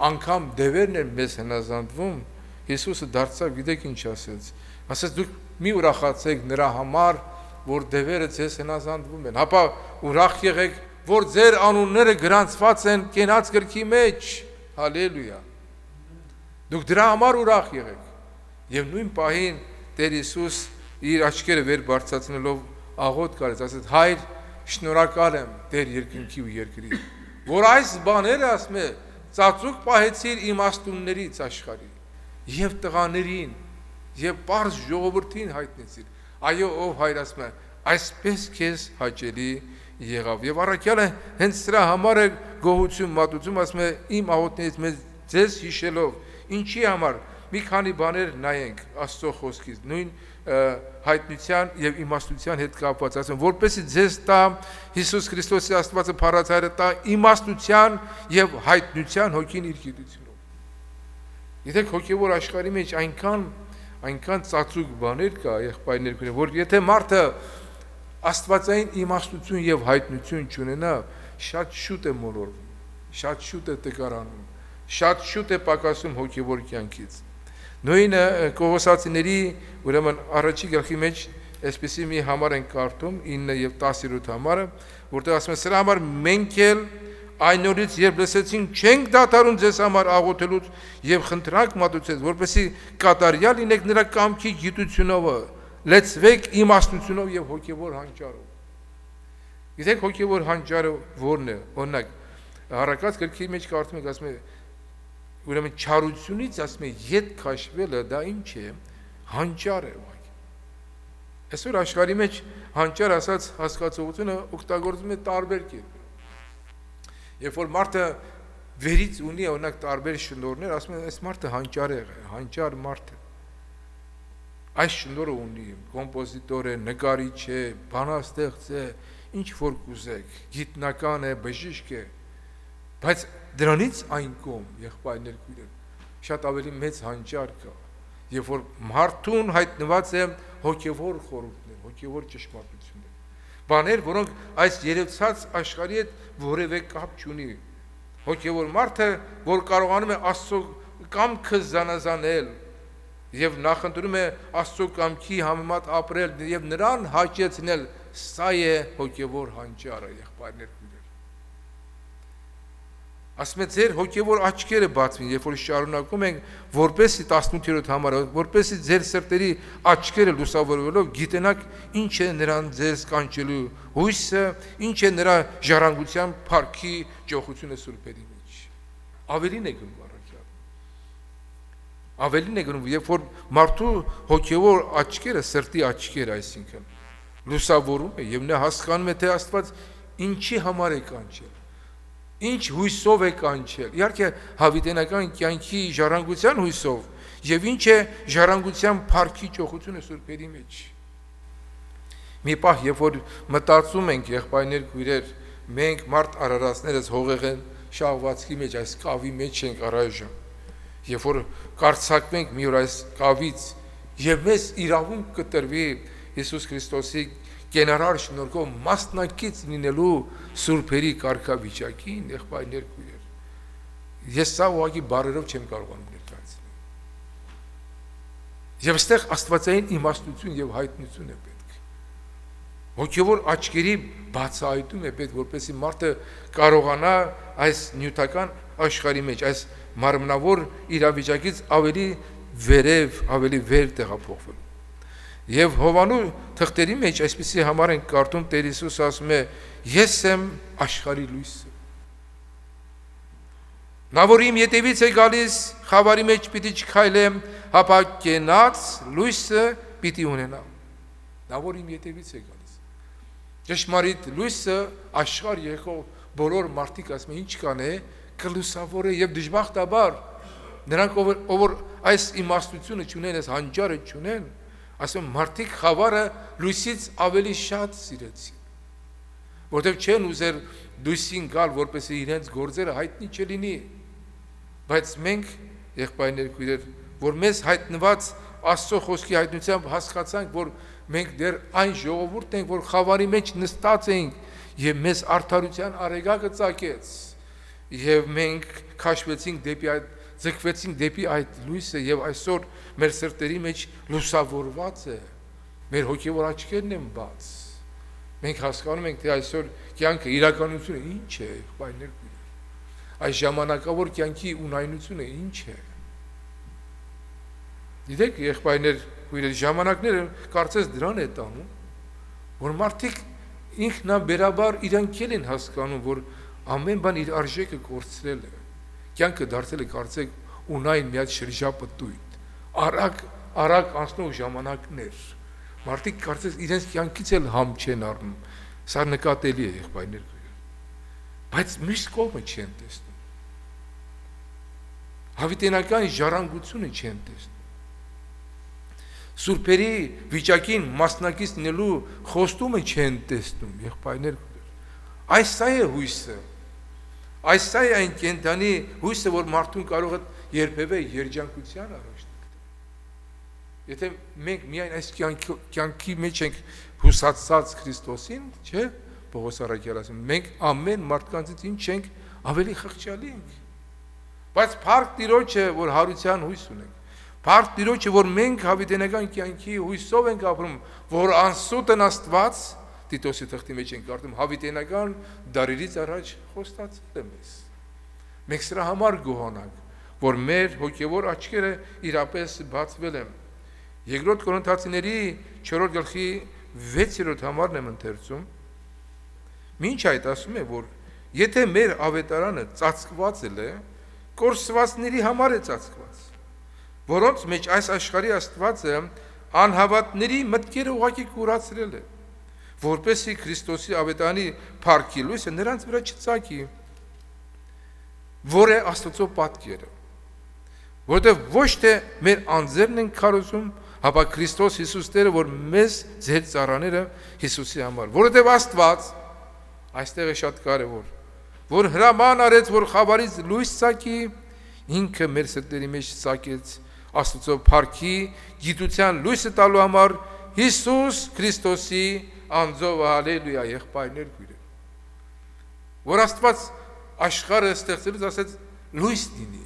անգամ դևերն են մեզ հնազանդվում, Հիսուսը դարձավ, գիտեք ինչ ասեց, ասեց դուք մի ուրախացեք նրա համար, որ դևերը ձեզ հնազանդվում են, հապա ուրախ եղեք, որ ձեր անունները գրանցված են կենաց գրքի մեջ, հալելույա, դուք դրա համար ուրախ եղեք, եւ նույն պահին Տեր Հիսուս իր աչքերը վեր բարձրացնելով աղոթք արեց, ասեց հայր շնորհակալ եմ Տեր երկնքի ու երկրի, որ այս բաները ասում է ծածուկ պահեցիր իմաստուններից աշխարհի եւ տղաներին եւ պարզ ժողովրդին հայտնեցիր, այո ով հայր ասում է այսպես քեզ հաճելի եղավ եւ առաքյալը հենց սրա համար է գոհություն մատուցում, ասում է իմ աղոթներից մեզ ձեզ հիշելով, ինչի համար մի քանի բաներ նայենք Աստծո խոսքից, նույն հայտնության եւ իմաստության հետ կապված, ասում որպեսզի ձեզ տա Հիսուս Քրիստոսի Աստվածը փառած հայրը տա իմաստության եւ հայտնության հոգին իր գիտությունով։ Գիտեք հոգեվոր աշխարհի մեջ այնքան ծածուկ բաներ կա, եղբայրներ քույրեր, որ եթե մարդը աստվածային իմաստություն եւ հայտնություն չունենա, շատ շուտ է մոլորվում, շատ շուտ է տկարանում, շատ շուտ է պակասում հոգեվոր կյանքից։ Նույնը Կողոսացիների ուրեմն առաջի գլխի մեջ այսպեսի մի համար են կարդում 9 եւ 10-րդ համարը, որտեղ ասում է սրա համար մենք էլ այն օրից երբ լսեցինք չենք դադարում ձեզ համար աղոթելուց եւ խնդրանք մատուցել, որպեսզի կատարյալ լինեք նրա կամքի գիտությունով, լեցվեք իմաստությունով եւ հոգեվոր հանճարով։ Գիտեք հոգեվոր հանճարը ո՞րն է։ Օրինակ Հռոմեացիս գրքի մեջ կարդում ենք, ասում է ուրեմն չարությունից ասում է ետ քաշվելը դա ինչ է, հանճար է ուղղակի։ Այսօր աշխարհի մեջ հանճար ասած հասկացողությունը օգտագործվում է տարբեր կերպով։ Երբ որ մարդը վերից ունի օրինակ տարբեր շնորհներ, ասում են այս մարդը հանճար է, հանճար մարդ է։ այս շնորհը ունի, կոմպոզիտոր է, նկարիչ է, բանաստեղծ է, ինչ որ կուզեք, գիտնական է, բժիշկ է, բայց դրանից այն կողմ, եղբայրներ քույրեր, շատ ավելի մեծ հանճար կա, երբ որ մարդուն հայտնված է հոգևոր խորհուրդներ, հոգևոր ճշմարտություններ, բաներ, որոնք այս երևցած աշխարհի հետ որևէ կապ չունի, հոգևոր մարդը, որ կարողանում է Աստծո կամքը զանազանել եւ նախընտրում է Աստծո կամքի համեմատ ապրել եւ նրան հաճեցնել, սա է հոգևոր հանճարը, եղբայրներ քույրեր։ Ասում է ձեր հոգևոր աչքերը բացվին, երբ որ շարունակում ենք, որպեսզի 18-րդ համարը, որպեսզի ձեր սրտերի աչքերը լուսավորվելով գիտենաք ինչ է նրան ձեզ կանչելու հույսը, ինչ է նրա ժառանգության փառքի ճոխությունը սուրբերի մեջ։ Ավելին է գնում առաքյալ։ Ավելին է գնում, երբ որ մարդու հոգևոր աչքերը, սրտի աչքերը, այսինքն լուսավորում է եւ նա հասկանում է, թե Աստված ինչի համար է կանչել, ինչ հույսով է կանչել, իհարկե հավիտենական կյանքի ժառանգության հույսով եւ ինչ է ժառանգության փառքի ճոխությունը սուրբերի մեջ։ Մի պահ, երբ որ մտածում ենք, եղբայրներ քույրեր, մենք մարդ արարածներս հողեղեն շաղվածքի մեջ, այս կավի մեջ ենք առայժմ, երբ որ կարծակվենք մի օր այս կավից եւ մեզ իրավունք կտրվի Հիսուս Քրիստոսի կենարար շնորհքով մասնակից լինելու սուրբերի կարգավիճակին, եղբայրներ քույրեր, ես սա ուղղակի բառերով չեմ կարողանում ներկայացնել։ Եվ այստեղ աստվածային իմաստություն եւ հայտնություն է պետք։ Հոգևոր աչքերի բացահայտում է պետք, որպեսզի մարդը կարողանա այս նյութական աշխարհի մեջ, այս մարմնավոր իրավիճակից ավելի վերև, ավելի վեր տեղափոխվելու։ Եվ Հովանու թղթերի մեջ այսպիսի համար ենք կարդում, Տեր Հիսուս ասում է. ես եմ աշխարհի լույսը։ Նա որ իմ ետևից է գալիս, խավարի մեջ պիտի չքայլեմ, հապա կենաց լույսը պիտի ունենա։ Նա որ իմ ետևից է գալիս։ Ճշմարիտ լույսը աշխարհ եղող բոլոր մարդիկ ասում են ինչ կան է, կլուսավորե եւ դժբախտաբար նրանք ով այս իմաստությունը չունեն, այս հանճարը չունեն, ասում մարդիկ խավարը լույսից ավելի շատ սիրեցին, որտեղ չեն ուզեր լույսին գալ, որպեսզի իրենց գործերը հայտնի չլինի, բայց մենք եղբայրներ քույրեր, որ մեզ հայտնված Աստծո խոսքի հայտնությամբ հասկացանք, որ մենք դեռ այն ժողովուրդն ենք, որ խավարի մեջ նստած ենք եւ մեզ արդարության արեգակը ծակեց եւ մենք քաշվեցինք դեպի այդ ձգվեցինք դեպի այդ լույսը եւ այսօր մեր սրտերի մեջ լուսավորված է, մեր հոգևոր աչքերն են բաց, մենք հասկանում ենք, թե այսօր կյանքը իրականությունը ինչ է, եղբայրներ քույրեր, այս ժամանակավոր կյանքի ունայնությունը ինչ է։ Գիտեք, եղբայրներ քույրեր, ժամանակները կարծես դրան է տանում, որ մարդիկ ինքնաբերաբար իրանք են հասկանում, որ ամեն բան իր արժեքը կորցրել է, կյանքը դարձել է կարծեք ունայն մի հատ շրջապտույտ, արագ անցնող ժամանակներ, մարդիկ կարծես իրենց կյանքից էլ համ չեն առնում, սա նկատելի է եղբայրներ քույրեր, բայց մյուս կողմը չեն տեսնում, հավիտենական ժառանգությունը չեն տեսնում, սուրբերի վիճակին մասնակից լինելու խոստումը չեն տեսնում, եղբայրներ քույրեր, այս սա է հույսը, այս սա է այն կենդանի հույսը, որ մարդուն կարող է երբևէ երջանկության առաջ տալ։ Եթե մենք միայն այս կյանքի մեջ ենք հուսացած Քրիստոսին, չէ՞, Պողոս առաքյալը ասում, մենք ամեն մարդկանցից ինչ ենք, ավելի խղճալի ենք։ Բայց փառք Տիրոջը, որ հարության հույս ունենք։ Փառք Տիրոջը, որ մենք հավիտենական կյանքի հույսով ենք ապրում, որ անսուտն Աստված Տիտոսի թղթի մեջ ենք կարդում, հավիտենական դարերից առաջ խոստացել է մեզ։ Մենք սրա համար գոհանանք, որ մեր հոգևոր աչքերը իրապես բացվել են։ Երկրորդ Կորինթացիների 4 գլխի 6-րդ համարն եմ ընթերցում։ Մինչ այդ ասում է, որ եթե մեր ավետարանը ծածկված է, կորսվածների համար է ծածկված, որոնց մեջ այս աշխարհի Աստվածը անհավատների մտքերը ուղղակի կուրացրել է, որպեսզի Քրիստոսի ավետարանի փառքի լույսը նրանց վրա չծագի, որ է Աստծո պատկերը, որտեղ ոչ թե մեր անձերն են քարոզում, Հապա Քրիստոս Հիսուս Տերը, որ մեզ ձեր ծառաները Հիսուսի համար, որովհետև Աստված այստեղ է շատ կարևոր, որ հրաման արեց, որ խավարից լույս ցակի, ինքը մեր սրտերի մեջ ցակեց Աստծո փառքի գիտության լույսը տալու համար Հիսուս Քրիստոսի անձով, հալելույա, եղբայրներ քույրեր, որ Աստված աշխարհը ստեղծելուց ասեց լույս լինի,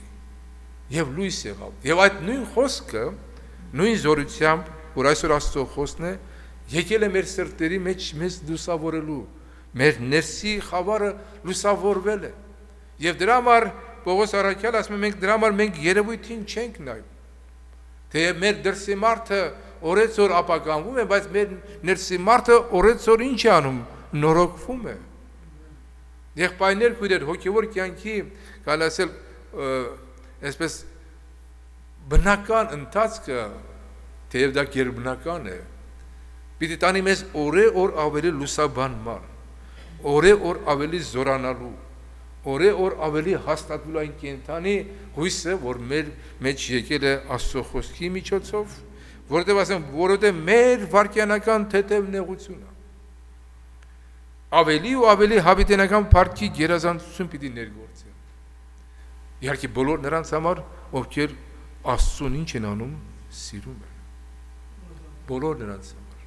եւ լույս եղավ, եւ այդ նույն խոսքը, նույն զորությամբ, որ այսօր Աստծո խոսքն է, եկել է մեր սրտերի մեջ մեզ լուսավորելու, մեր ներսի խավարը լուսավորվել է, եւ դրա համար Պողոս առաքյալը ասում է, մենք դրա համար մենք երևույթին չենք նայում, թե մեր դրսի մարդը օրեցօր ապականվում է, բայց մեր ներսի մարդը օրեցօր ինչ է անում, նորոգվում է։ Եղբայրներ քույրեր, հոգևոր կյանքի կարելի ասել այսպես բնական ընթացքը, թեև դա գերբնական է, պիտի տանի մեզ օրե-օր ավելի լուսաբանման, օրե-օր ավելի զորանալու, օրե-օր ավելի հաստատվելու այն կենդանի հույսը, որ մեր մեջ եկել է Աստծո խոսքի միջոցով, որովհետև ասեմ, որովհետև մեր վարքյանական թեթև նեղությունը ավելի ու ավելի հավիտենական փառքի գերազանցություն պիտի ներգործեն։ Իհարկե բոլոր նրանց համար, ովքեր Աստծուն ինչ են անում, սիրում են։ Բոլոր նրանց համար։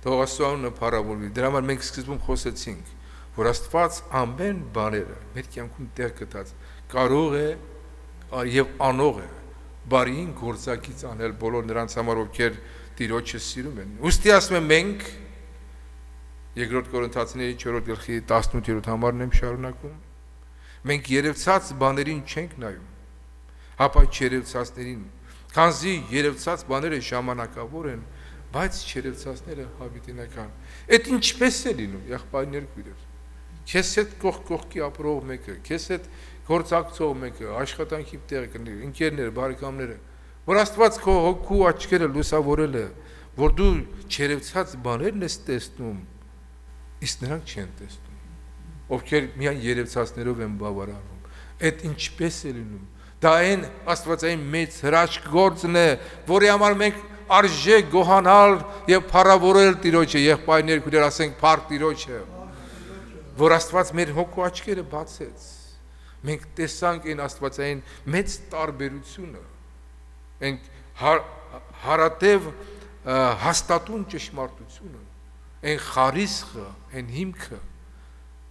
Թող Աստծո անունը փառավորվի։ Դրա համար մենք սկզբում խոսեցինք, որ Աստված ամեն բաները մեր կյանքում տեղ գտած կարող է եւ անող է բարին գործակից անել բոլոր նրանց համար, ովքեր Տիրոջը սիրում են։ Ուստի ասում եմ մենք Երկրորդ Կորինթացիների 4-րդ գլխի 18-րդ համարն եմ շարունակում։ Մենք երևցած բաներին չենք նայում, հապա չերևցածներին, քանզի երևցած բաները ժամանակավոր են, բայց չերևցածները հավիտենական։ Այդ ինչպես է լինում, եղբայրներ քույրեր։ Քեզ հետ կողքի ապրող մեկը, քեզ հետ գործակցող մեկը, աշխատանքի տեղը, ընկերները, բարեկամները, որ Աստված քո հոգու աչքերը լուսավորել է, որ դու չերևցած բաներն ես տեսնում, իսկ նրանք չեն տեսնում, ովքեր միայն երևցածներով են բավարարվում։ Այդ ինչպես է լինում։ Դա այն աստվածային մեծ հրաշք գործն է, որի համար մենք արժե գոհանալ եւ փառավորել Տիրոջը, եղբայրներ քույրեր, ասենք փառք Տիրոջը, որ Աստված մեր հոգու աչքերը բացեց։ Մենք տեսանք այն աստվածային մեծ տարբերությունը, այն հարատև հաստատուն ճշմարտությունը, այն խարիսխը, այն հիմքը,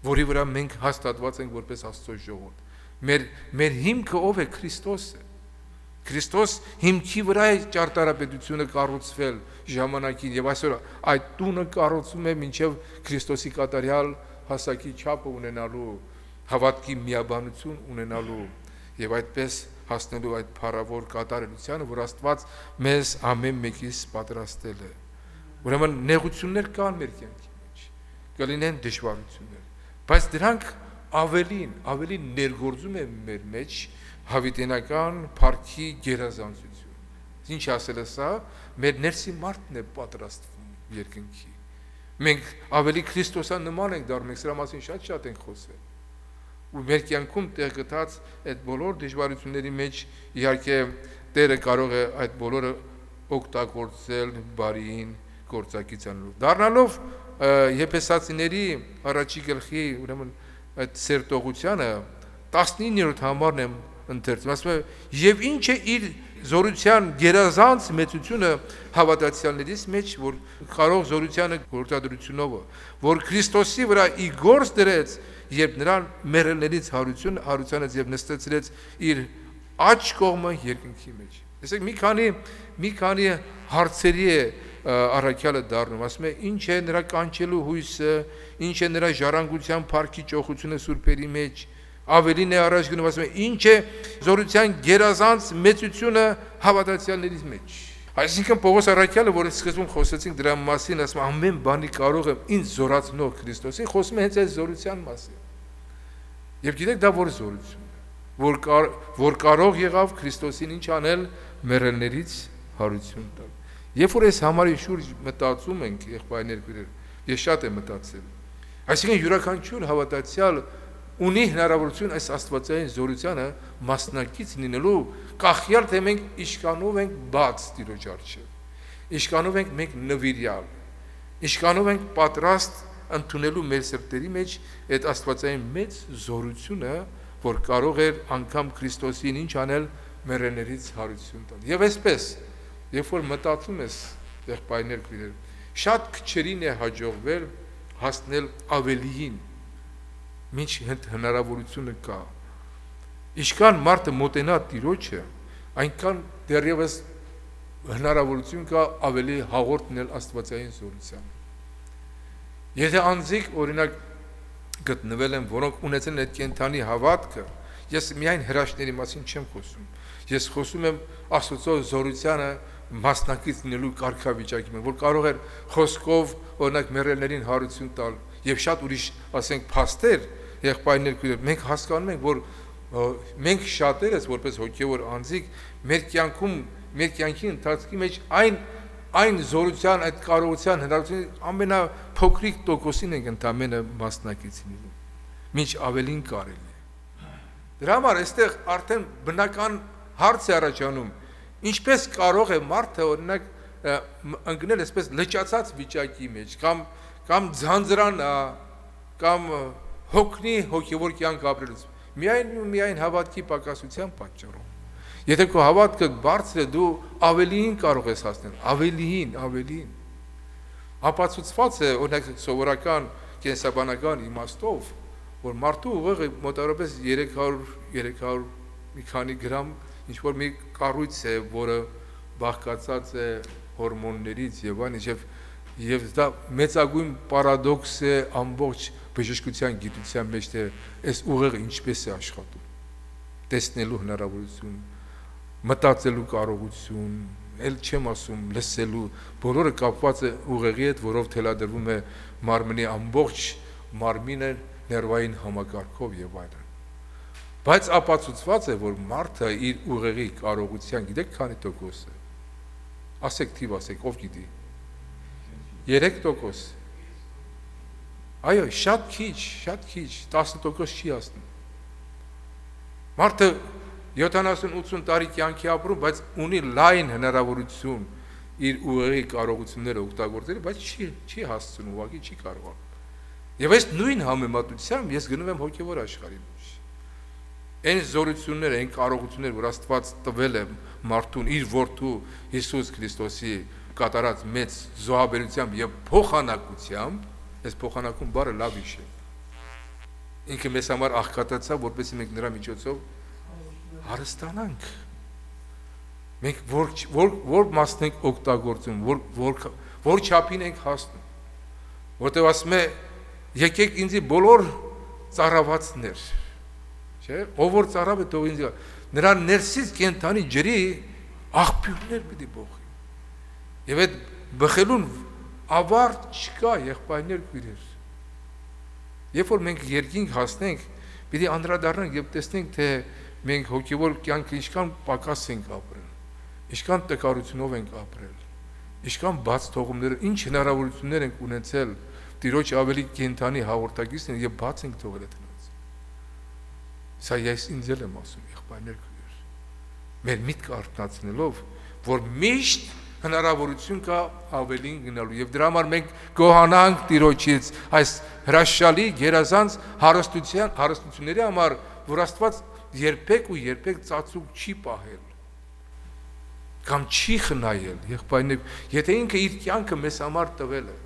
որի վրա մենք հաստատված ենք որպես Աստծո ժողովուրդ։ Մեր հիմքը ով է, Քրիստոս է։ Քրիստոս հիմքի վրա է ճարտարապետությունը կառուցվել ժամանակին եւ այսօր այդ տունը կառուցում է մինչեւ Քրիստոսի կատարյալ հասակի չափը ունենալու, հավատքի միաբանություն ունենալու եւ այդպես հասնելու այդ փառավոր կատարելությանը, որ Աստված մեզ ամեն մեկից պատրաստել է։ Ուրեմն նեղություններ կան մեր կյանքի մեջ, կլինեն դժվարություններ, բայց դրանք ավելի ներգործում են մեր մեջ հավիտենական փառքի գերազանցություն։ Ինչ ասել է սա, մեր ներսի մարդն է պատրաստվում երկնքի։ Մենք ավելի քրիստոսանման ենք դառնում, մենք սրա մասին շատ ենք խոսել։ Ու մեր կյանքում տեղ գտած այդ բոլոր դժվարությունների մեջ իհարկե Տերը կարող է այդ բոլորը օգտագործել բարիին գործակից անելու։ Դառնալով Եփեսացիների առաջի գլխի, ուրեմն այդ սերտողությանը 19-րդ համարն եմ ընթերցում, ասում է, եւ ինչ է իր զորության գերազանց մեծությունը հավատացյալներից մեջ, որ կարող զորությանը գործադրությունով, որ Քրիստոսի վրա ի գործ դրեց, երբ նրան մեռելներից հարությանից եւ նստեցրեց իր աջ կողմը երկնքի մեջ։ Տեսեք, մի քանի հարցերի է առաքյալը դառնում, ասում է, ինչ է նրա կանչելու հույսը, ինչ է նրա ժառանգության փառքի ճոխությունը սուրբերի մեջ, ավելին է առաջ գնում, ասում է, ինչ է զորության գերազանց մեծությունը հավատացյալներից մեջ։ Այսինքն Պողոս առաքյալը, որ սկզբում խոսեցինք դրա մասին, ասում է, ամեն բանի կարող եմ ինձ զորացնող Քրիստոսին, խոսում է հենց այս զորության մասին։ Եվ գիտեք դա որ զորություն է, որ կարող եղավ Քրիստոսին ինչ անել, մեռելներից հարություն տալ։ Երբ որ այս համարի շուրջ մտածում ենք, եղբայրներ քույրեր, ես շատ եմ մտածել։ Այսինքն յուրաքանչյուր հավատացյալ ունի հնարավորություն այս աստվածային զորությանը մասնակից լինելու, կախյալ թե մենք իշկանով ենք բաց Տիրոջ առջև, իշկանով ենք մենք նվիրյալ, իշկանով ենք պատրաստ ընդունելու մեր սրտերի մեջ այդ աստվածային մեծ զորությունը, որ կարող էր անգամ Քրիստոսին ինչ անել մեռելներից հարություն տալ։ Եվ այսպես, երբ որ մտածում ես եղբայրներ քույրեր, շատ քչերին է հաջողվել հասնել ավելիին, մինչ հնարավորությունը կա։ Ինչքան մարդը մոտենա Տիրոջը, այնքան դեռևս հնարավորություն կա ավելի հաղորդ լինել աստվածային զորությանը։ Եթե անձիկ օրինակ գտնվել են, որոնք ունեցել են այդ կենդանի հավատքը, ես միայն հրաշքների մասին չեմ խոսում, ես խոսում եմ Աստծո զորությանը մասնակից լինելու կարգավիճակի մեջ, որ կարող էր խոսքով օրինակ մեռելներին հարություն տալ եւ շատ ուրիշ, ասենք, փաստեր, եղբայրներ քույրեր, մենք հասկանում ենք, որ մենք շատերս որպես հոգևոր անձիկ մեր կյանքի ընթացքի մեջ այն զորության, այդ կարողության հնարավորության ամենափոքրիկ տոկոսին ենք ընդամենը մասնակից լինում, մինչ ավելին կարելի է։ Դրա համար այստեղ արդեն բնական հարց է առաջանում, ինչպես կարող է մարդը օրինակ ընկնել այսպես լճացած վիճակի մեջ, կամ ձանձրանա, կամ հոգնի հոգևոր կյանք ապրելուց, միայն հավատքի պակասության պատճառով։ Եթե քո հավատքը բարձր է, դու ավելիին կարող ես հասնել, ավելիին։ Ապացուցված է օրինակ սովորական կենսաբանական իմաստով, որ մարդու ուղեղը մոտավորապես 300 մի քանի գրամ ինչ որ մի կառույց է, որը բաղկացած է հորմոններից եւ այլն, եւ դա մեծագույն պարադոքս է ամբողջ բժշկության գիտության մեջ, թե այս ուղեղը ինչպես է աշխատում, տեսնելու հնարավորություն, մտածելու կարողություն, էլ չեմ ասում լսելու, բոլորը կապված է ուղեղի հետ, որով թելադրվում է մարմնի ամբողջ մարմինը ներվային համակարգով եւ այլն։ Բայց ապացուցված է, որ մարդը իր ուղեղի կարողության, գիտեք քանի տոկոս է։ Ասեք թիվ, ասեք, ով գիտի։ 3%։ Այո, շատ քիչ, 10% չի հասնում։ Մարդը 70-80 տարի կյանքի ապրում, բայց ունի լայն հնարավորություն իր ուղեղի կարողությունները օգտագործել, բայց չի հասցնում, ուղղակի չի կարողանում։ Եվ այս նույն համեմատությամբ ես գնում եմ հոգևոր աշխարհի մեջ։ Այն զորությունները, այն կարողությունները, որ Աստված տվել է մարդուն իր որդու Հիսուս Քրիստոսի կատարած մեծ զոհաբերությամբ եւ փոխանակությամբ, այս փոխանակում բառը լավ իշ է։ Ինքը մեզ համար աղքատացավ, որպեսզի մենք նրա միջոցով հարստանանք։ Մենք որ մասն ենք օգտագործում, որ չափին ենք հասնում, որտեղ ասում է եկեք ինձի բոլոր ծառավացներ, չէ՞, ով որ ծառավ է թող ինձ, նրա ներսից կենթանի ջրի աղբյուրներ պիտի բոխի։ Եվ այդ բխելուն ավարտ չկա, եղբայրներ քույրեր։ Երբ որ մենք երկինք հասնենք, պիտի անդրադառնանք եւ տեսնենք, թե մենք հոգևոր կյանքը ինչքան պակաս ենք ապրել, ինչքան տկարությունով ենք ապրել, ինչքան բաց թողումներ, ինչ հնարավորություններ ենք ունեցել Տիրոջ ավելի կենթանի հաղորդակիցն եւ բաց ենք թողել այդ հնարավորությունը։ Սա ես ինձ էլ եմ ասում, եղբայրներ քույրեր, մեր միտքը արթնացնելով, որ միշտ հնարավորություն կա ավելին գնալու եւ դրա համար մենք գոհանանք Տիրոջից այս հրաշալի գերազանց հարստությունների համար, որ Աստված երբեք ծածուկ չի պահել կամ չի խնայել, եղբայրներ, եթե ինքը իր կյանքը մեզ համար տվել է,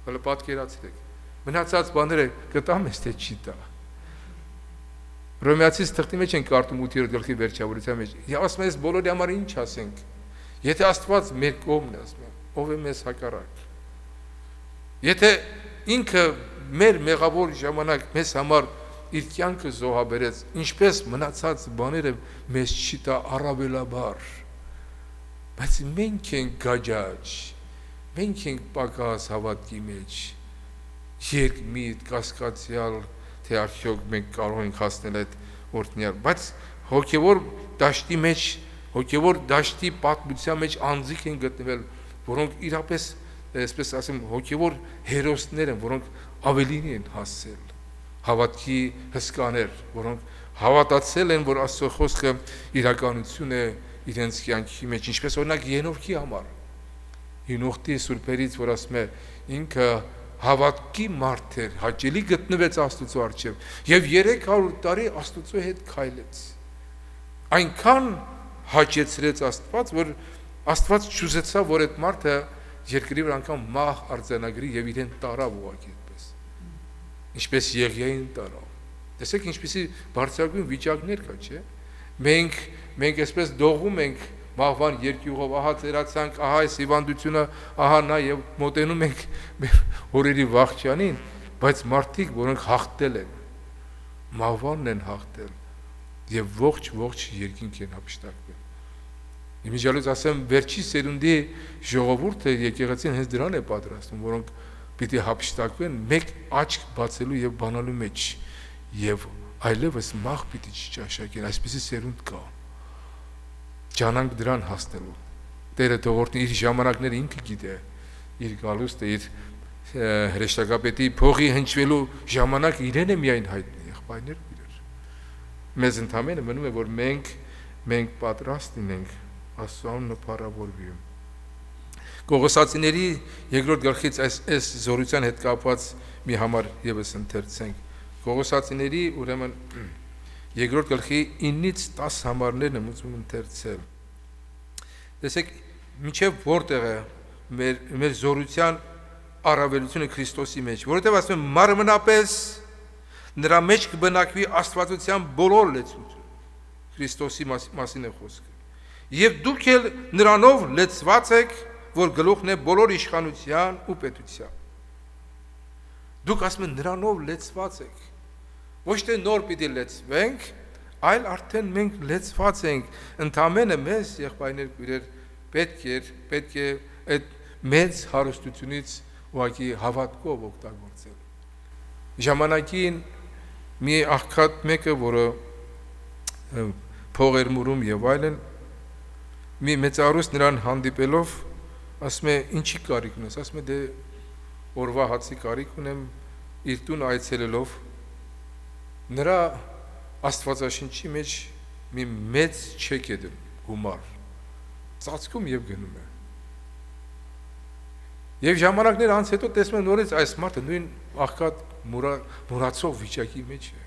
հələ պատկերացրեք, մնացած բաները կտա մեզ թե չի տա։ Հռոմեացիս թղթի մեջ են կարդում 8-րդ գլխի վերջավորության մեջ, եւ ասում ես բոլորի համար ինչ ասենք, եթե Աստված մեր կողմն է, ասում է, ով է մեզ հակառակ։ Եթե ինքը մեր մեղավոր ժամանակ մեզ համար իր կյանքը զոհաբերեց, ինչպես մնացած բաները մեզ չի տա առավելաբար, բայց մենք ենք գաջաջ, մենք ենք պակաս հավատքի մեջ, երկմիտ, կասկածյալ, թե արդյոք մենք կարող ենք հասնել այդ օրհնյալ, բայց հոգևոր դաշտի մեջ, հոգևոր դաշտի պատմության մեջ անձիկ են գտնվել, որոնք իրապես, այսպես ասեմ, հոգևոր հերոսներ են, որոնք ավելին են հասել, հավատքի հսկաներ, որոնք հավատացել են, որ Աստծո խոսքը իրականություն է իրենց կյանքի մեջ, ինչպես օրինակ Ենովքի համար։ Հինոխտի սուրբերից, որ ասում է, ինքը հավատքի մարդ էր, հաճելի գտնվեց Աստծո առջև եւ 300 տարի Աստծո հետ քայլեց։ Այնքան հաճեցրեց Աստված, որ Աստված չուզեցավ, որ այդ մարդը երկրի վրա անգամ մահ արձանագրի եւ իրեն տարավ ուղղակի այդպես։ Ինչպես Եղիային տարավ։ Տեսեք ինչպեսի բարձրագույն վիճակներ կա, չէ՞։ Մենք այսպես դողում ենք մահվան երկյուղով, ահա ծերացանք, ահա այս հիվանդությունը, ահա նա եւ մոտենում ենք մեր օրերի վաղճանին, բայց մարդիկ, որոնք հաղթել են, մահվանն են հաղթել եւ ողջ երկինք են հափշտակվել։ Իմիջիալից ասեմ, վերջի սերունդի ժողովուրդը եկեղեցին հենց դրան է պատրաստում, որոնք պիտի հափշտակվեն մեկ աչք բացելու եւ բանալու մեջ եւ այլևս մահ պիտի չճաշակեն, այսպեսի սերունդ կա։ Ջանանք դրան հասնելու։ Տերը թողորտի իր ժամանակները ինքը գիտե, իր գալուստը, իր հրեշտակապետի փողի հնչվելու ժամանակ իրեն է միայն հայտնի, եղբայրներ իրար։ Մեզ ընդամենը մնում է, որ մենք պատրաստ լինենք Աստծո անունը փառավորվի։ Կողոսացիների երկրորդ գլխից այս զորության հետ կապված մի համար եւս ընթերցենք։ Կողոսացիների ուրեմն երկրորդ գլխի 9-ից 10 համարներն եմ ուզում ընթերցել։ Տեսեք, մինչև որտեղ է մեր զորության առավելությունը Քրիստոսի մեջ, որովհետև ասում եմ մարմնապես նրա մեջ կբնակվի աստվածության բոլոր լեցությունը, Քրիստոսի մասին է խոսքը։ Եվ դուք էլ նրանով լեցված եք, որ գլուխն է բոլոր իշխանության ու պետության։ Դուք ասում եք նրանով լեցված եք, ոչ թե նոր պիտի լեցվենք, այլ արդեն մենք լեցված ենք, ընդամենը մեզ եղբայրներ քույրեր պետք է այդ մեծ հարստությունից ուղղակի հավատքով օգտագործել։ Ժամանակին մի աղքատ մեկը, որը փող էր մուրում եւ այլն, մի մեծարուս նրան հանդիպելով ասում է ինչի կարիք ունես, ասում է դե օրվա հացի կարիք ունեմ, իր տուն այցելելով նրա Աստվածաշնչի մեջ մի մեծ չեք է դնում, գումար, ծածկում եւ գնում է։ Եվ ժամանակներ անց հետո տեսնում եմ նորից այս մարդը նույն աղքատ մուրացող վիճակի մեջ է։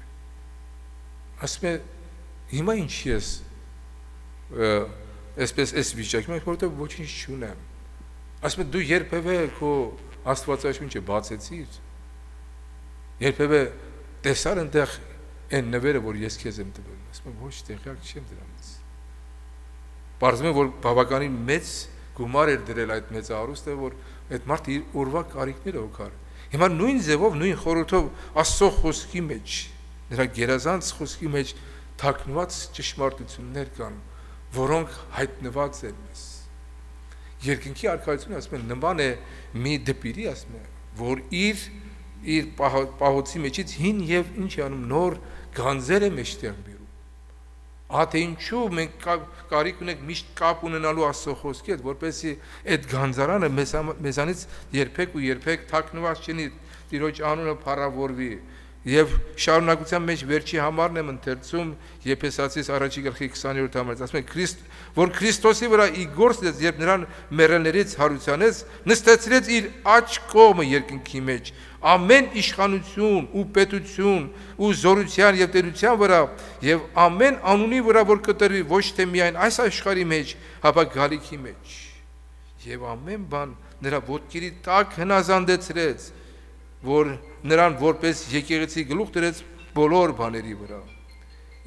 Ասում է հիմա ինչի ես այսպես այս վիճակի մեջ, որովհետեւ ոչինչ չունեմ։ Ասում է դու երբևէ քո Աստվածաշունչը բացեցիր։ Երբևէ տեսար այնտեղ այն նվերը, որ ես քեզ եմ տվել։ Ասում եմ ոչ տեղյակ չեմ դրանից։ Պարզվում է, որ բավականին մեծ գումար էր դրել այդ մեծ արուստը, որ այդ մարդը իր օրվա կարիքները օգար։ Հիմա նույն ձևով, նույն խորհրդով Աստծո խոսքի մեջ, նրա գերազանց խոսքի մեջ թաքնված ճշմարտություններ կան, որոնք հայտնված են մեզ։ Երկինքի արքայությունը ասում են նման է մի դպիրի, ասում է, որ իր պահոցի մեջից հին եւ ինչ է անում նոր գանձեր է մեջտեղ բերում։ Ահա թե ինչու մենք կարիք ունենք միշտ կապ ունենալու Աստծո խոսքի հետ, որպեսզի այդ գանձարանը մեզանից երբեք թաքնված չնի, Տիրոջ անունը փառավորվի։ Եվ շարունակության մեջ վերջի համարն եմ ընթերցում Եփեսացիս առաջի գլխի 20-րդ համարից, ասում է որ Քրիստոսի վրա ի գործ երբ նրան մեռելներից հարուցանեց, նստեցրեց իր աջ կողմը երկնքի մեջ, ամեն իշխանություն ու պետություն ու զորության եւ տերության վրա եւ ամեն անունի վրա, որ կտրվի ոչ թե միայն այս աշխարհի մեջ, հապա գալիքի մեջ, եւ ամեն բան նրա ոտքերի տակ հնազանդեցրեց, որ նրան որպես եկեղեցի գլուխ դրեց բոլոր բաների վրա։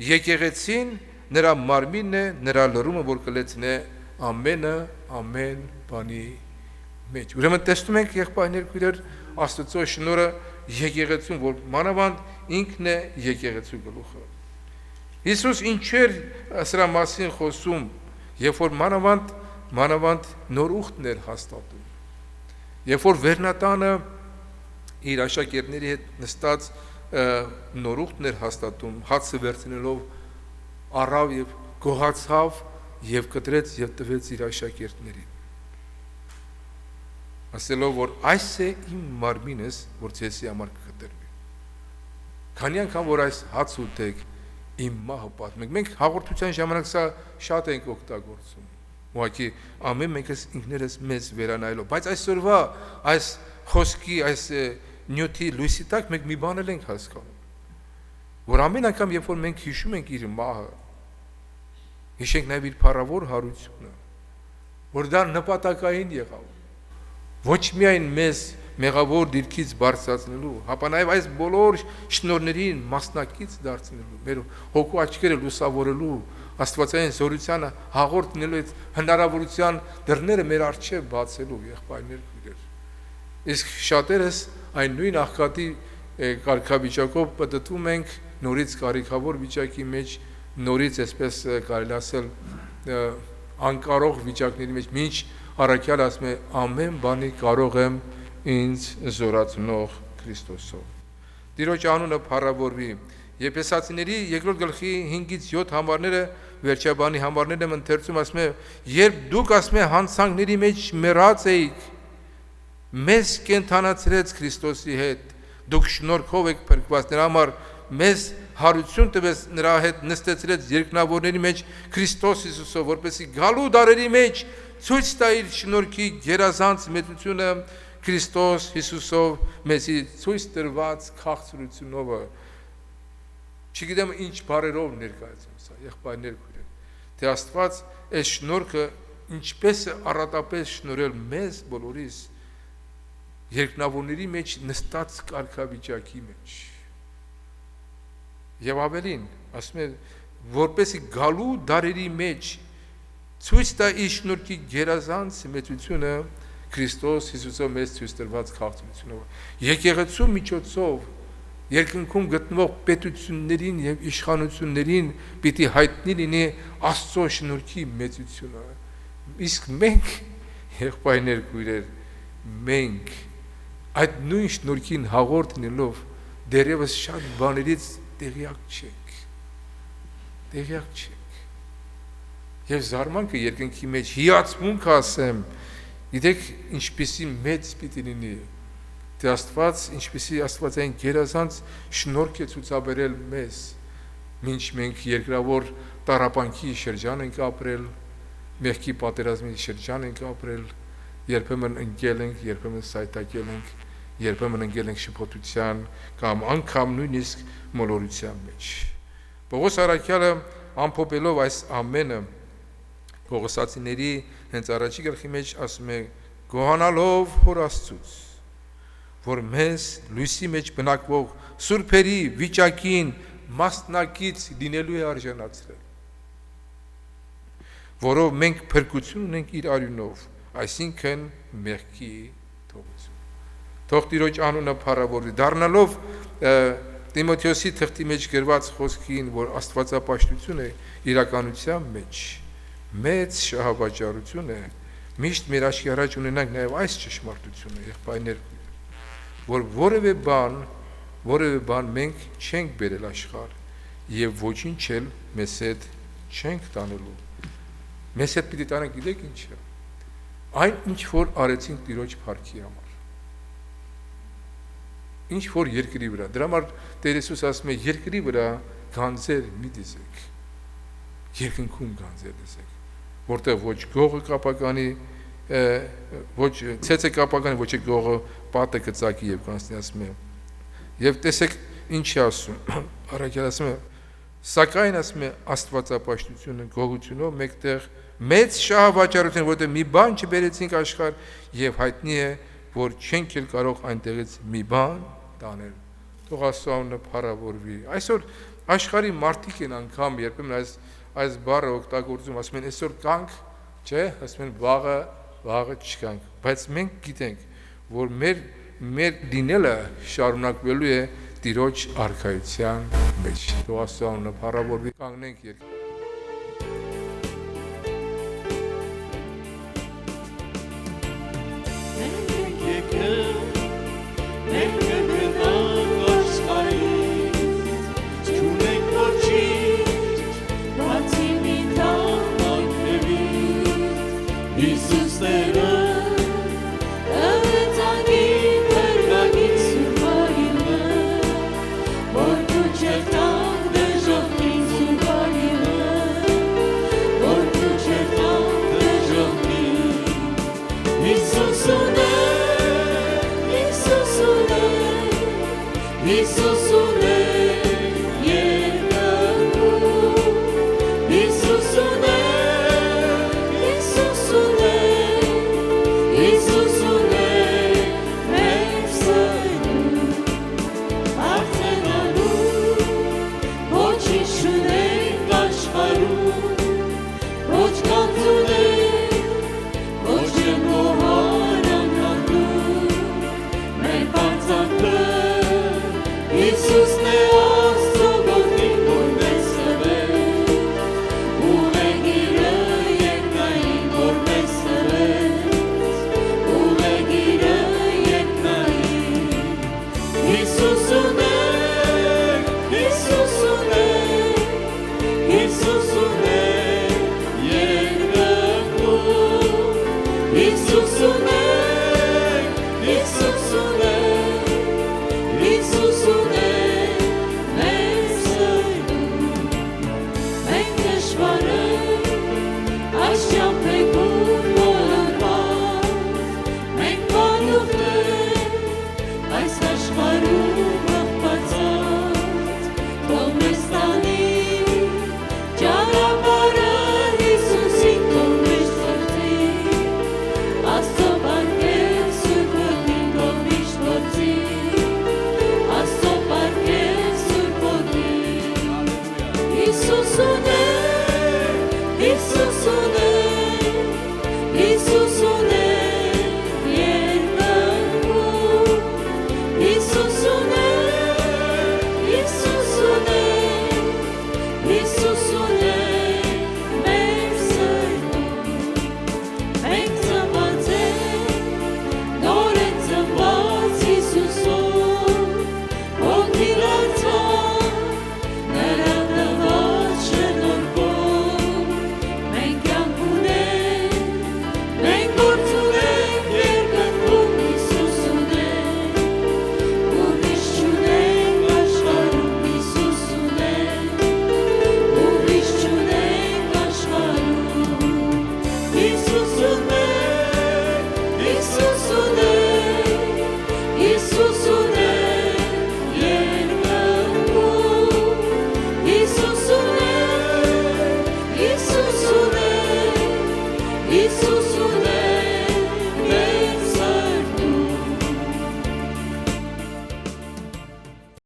Եկեղեցին նրա մարմինն է, նրա լրումը, որ կլեցնե ամեն բանի մեջ։ Ուրեմն տեսնում ենք եղբայրներ քույրեր Աստծո շնորհը եկեղեցուն, որ մանավանդ ինքն է եկեղեցու գլուխը։ Հիսուս ինչեր սրա մասին խոսում, երբ որ մանավանդ նոր ուխտն էր հաստատում, երբ որ վերնատանը իր աշակերտների հետ նստած նոր ուխտն էր հաստատում, հացը վերցնելով առավ եւ գոհացավ եւ կտրեց եւ տվեց իր աշակերտներին, ասելով որ այս է իմ մարմինս, որ ձեզի համար կկտրվի։ Քանի անգամ որ այս հաց ուտեք, իմ մահը պատմեք։ Մենք հաղորդության ժամանակ սա շատ ենք օգտագործում։ Ուղղակի ամեն մեկս ինքներս մեզ վերանայելով, բայց այսօրվա այս խոսքի, այս նյութի լույսի տակ մենք մի բան ենք հասկանում, որ ամեն անգամ երբ որ մենք հիշում ենք իր մահը, հիշենք նաև իր փառավոր հարությունը, որ դա նպատակային եղավ, ոչ միայն մեզ մեղավոր դիրքից բարձրացնելու, հապա նաև այս բոլոր շնորհներին մասնակից դարձնելու, մեր հոգու աչքերը լուսավորելու, աստվածային զորությանը հաղորդ դնելու այդ հնարավորության դռները մեր առջև բացելու, եղբայրներ քույրեր։ Իսկ շատերս այն նույն աղքատի կարգավիճակով պատտվում ենք նորից կարիքավոր վիճակի մեջ, նորից այսպես կարելի ասել անկարող վիճակների մեջ, մինչ առաքյալ ասում է ամեն բանի կարող եմ ինձ զորացնող Քրիստոսով։ Տիրոջ անունը փառավորվի։ Եփեսացիների 2-րդ գլխի 5-ից 7 համարները վերջաբանի համարներն եմ ընթերցում, ասում է, երբ դուք ասում է հանցանքների մեջ մեռած էիք, մեզ կենթանացրեց Քրիստոսի հետ, դուք շնորհքով եք փրկված, նրա համար մեզ հարություն տվեց, նրա հետ նստեցրեց երկնավորների մեջ Քրիստոս Հիսուսով, որպեսզի գալու դարերի մեջ ցույց տա իր շնորհքի գերազանց մեծությունը Քրիստոս Հիսուսով մեզի ցույց տրված քաղցրությունով։ Չգիտեմ ինչ բարերով ներկայացում սա, եղբայրներ քույրեր, թե Աստված այս շնորհքը ինչպես է առատապես շնորհել մեզ բոլորիս երկնավորների մեջ նստած կարգավիճակի մեջ։ Եվ ավելին, ասում է, որպեսզի գալու դարերի մեջ ցույց տա իր շնորհքի գերազանց մեծությունը Քրիստոս Հիսուսով մեզ ցույց տրված քաղցրությունով։ Եկեղեցու միջոցով երկնքում գտնվող պետություններին եւ իշխանություններին պիտի հայտնի լինի Աստծո շնորհքի մեծությունը։ Իսկ մենք, եղբայրներ քույրեր, մենք այդ նույն շնորհքին հաղորդ լինելով դերևս շատ բաներից տեղյակ չենք։ Եվ զարմանքը երկնքի մեջ հիացմունք ասեմ, գիտեք ինչպեսի մեծ պիտի լինի, թե Աստված ինչպեսի աստվածային գերազանց շնորհք է ցուցաբերել մեզ, մինչ մենք երկրավոր տառապանքի շրջան ենք ապրել, մեղքի պատերազմի շրջան ենք ապրել, երբեմն ընկել ենք, երբեմն սայթակել ենք, երբեմն ընկել ենք շփոթության կամ անգամ նույնիսկ մոլորության մեջ։ Պողոս առաքյալը ամփոփելով այս ամենը Կողոսացիների հենց առաջի գլխի մեջ ասում է գոհանալով Հոր Աստծուց, որ մեզ լույսի մեջ բնակվող սուրբերի վիճակին մասնակից լինելու է արժանացրել, որով մենք փրկություն ունենք իր արյունով, այսինքն մեղքի թողություն։ Թող Տիրոջ անունը փառավորվի, դառնալով Տիմոթեոսի թղթի մեջ գրված խոսքին, որ աստվածապաշտություն է իրականության մեջ մեծ շահավաճառություն է, միշտ մեր աչքի առաջ ունենանք նաև այս ճշմարտությունը, եղբայրներ, որ որևէ բան մենք չենք բերել աշխարհ եւ ոչինչ էլ մեզ հետ չենք տանելու։ Մեզ հետ պիտի տանենք, գիտեք ինչ է։ Այն ինչ որ արեցինք Տիրոջ փառքի համար։ Ինչ որ երկրի վրա, դրա համար Տեր Հիսուս ասում է երկրի վրա գանձեր մի դիզեք, երկնքում գանձեր դիզեք, որտեղ ոչ գողը կապականի, ոչ ցեցը կապականի, ոչ գողը պատը կծակի եւ կանցնի, ասում է։ Եվ տեսեք ինչ է ասում, առաքյալ ասում է, սակայն ասում է աստվածապաշտությունը գողությունով մեկտեղ մեծ շահավաճառություն, որտեղ մի բան չբերեցինք աշխարհ եւ հայտնի է, որ չենք էլ կարող այնտեղից մի բան տանել։ Թող Աստծո անունը փառավորվի։ Այսօր աշխարհի մարդիկ են անգամ երբեմն այս բառը օգտագործում, ասում են այսօր կանք, չէ, ասում են վաղը չկանք, բայց մենք գիտենք, որ մեր լինելը շարունակվելու է Տիրոջ արքայության մեջ։ Թող Աստծո անունը փառավորվի, կանգնենք երկու Որ Iisuse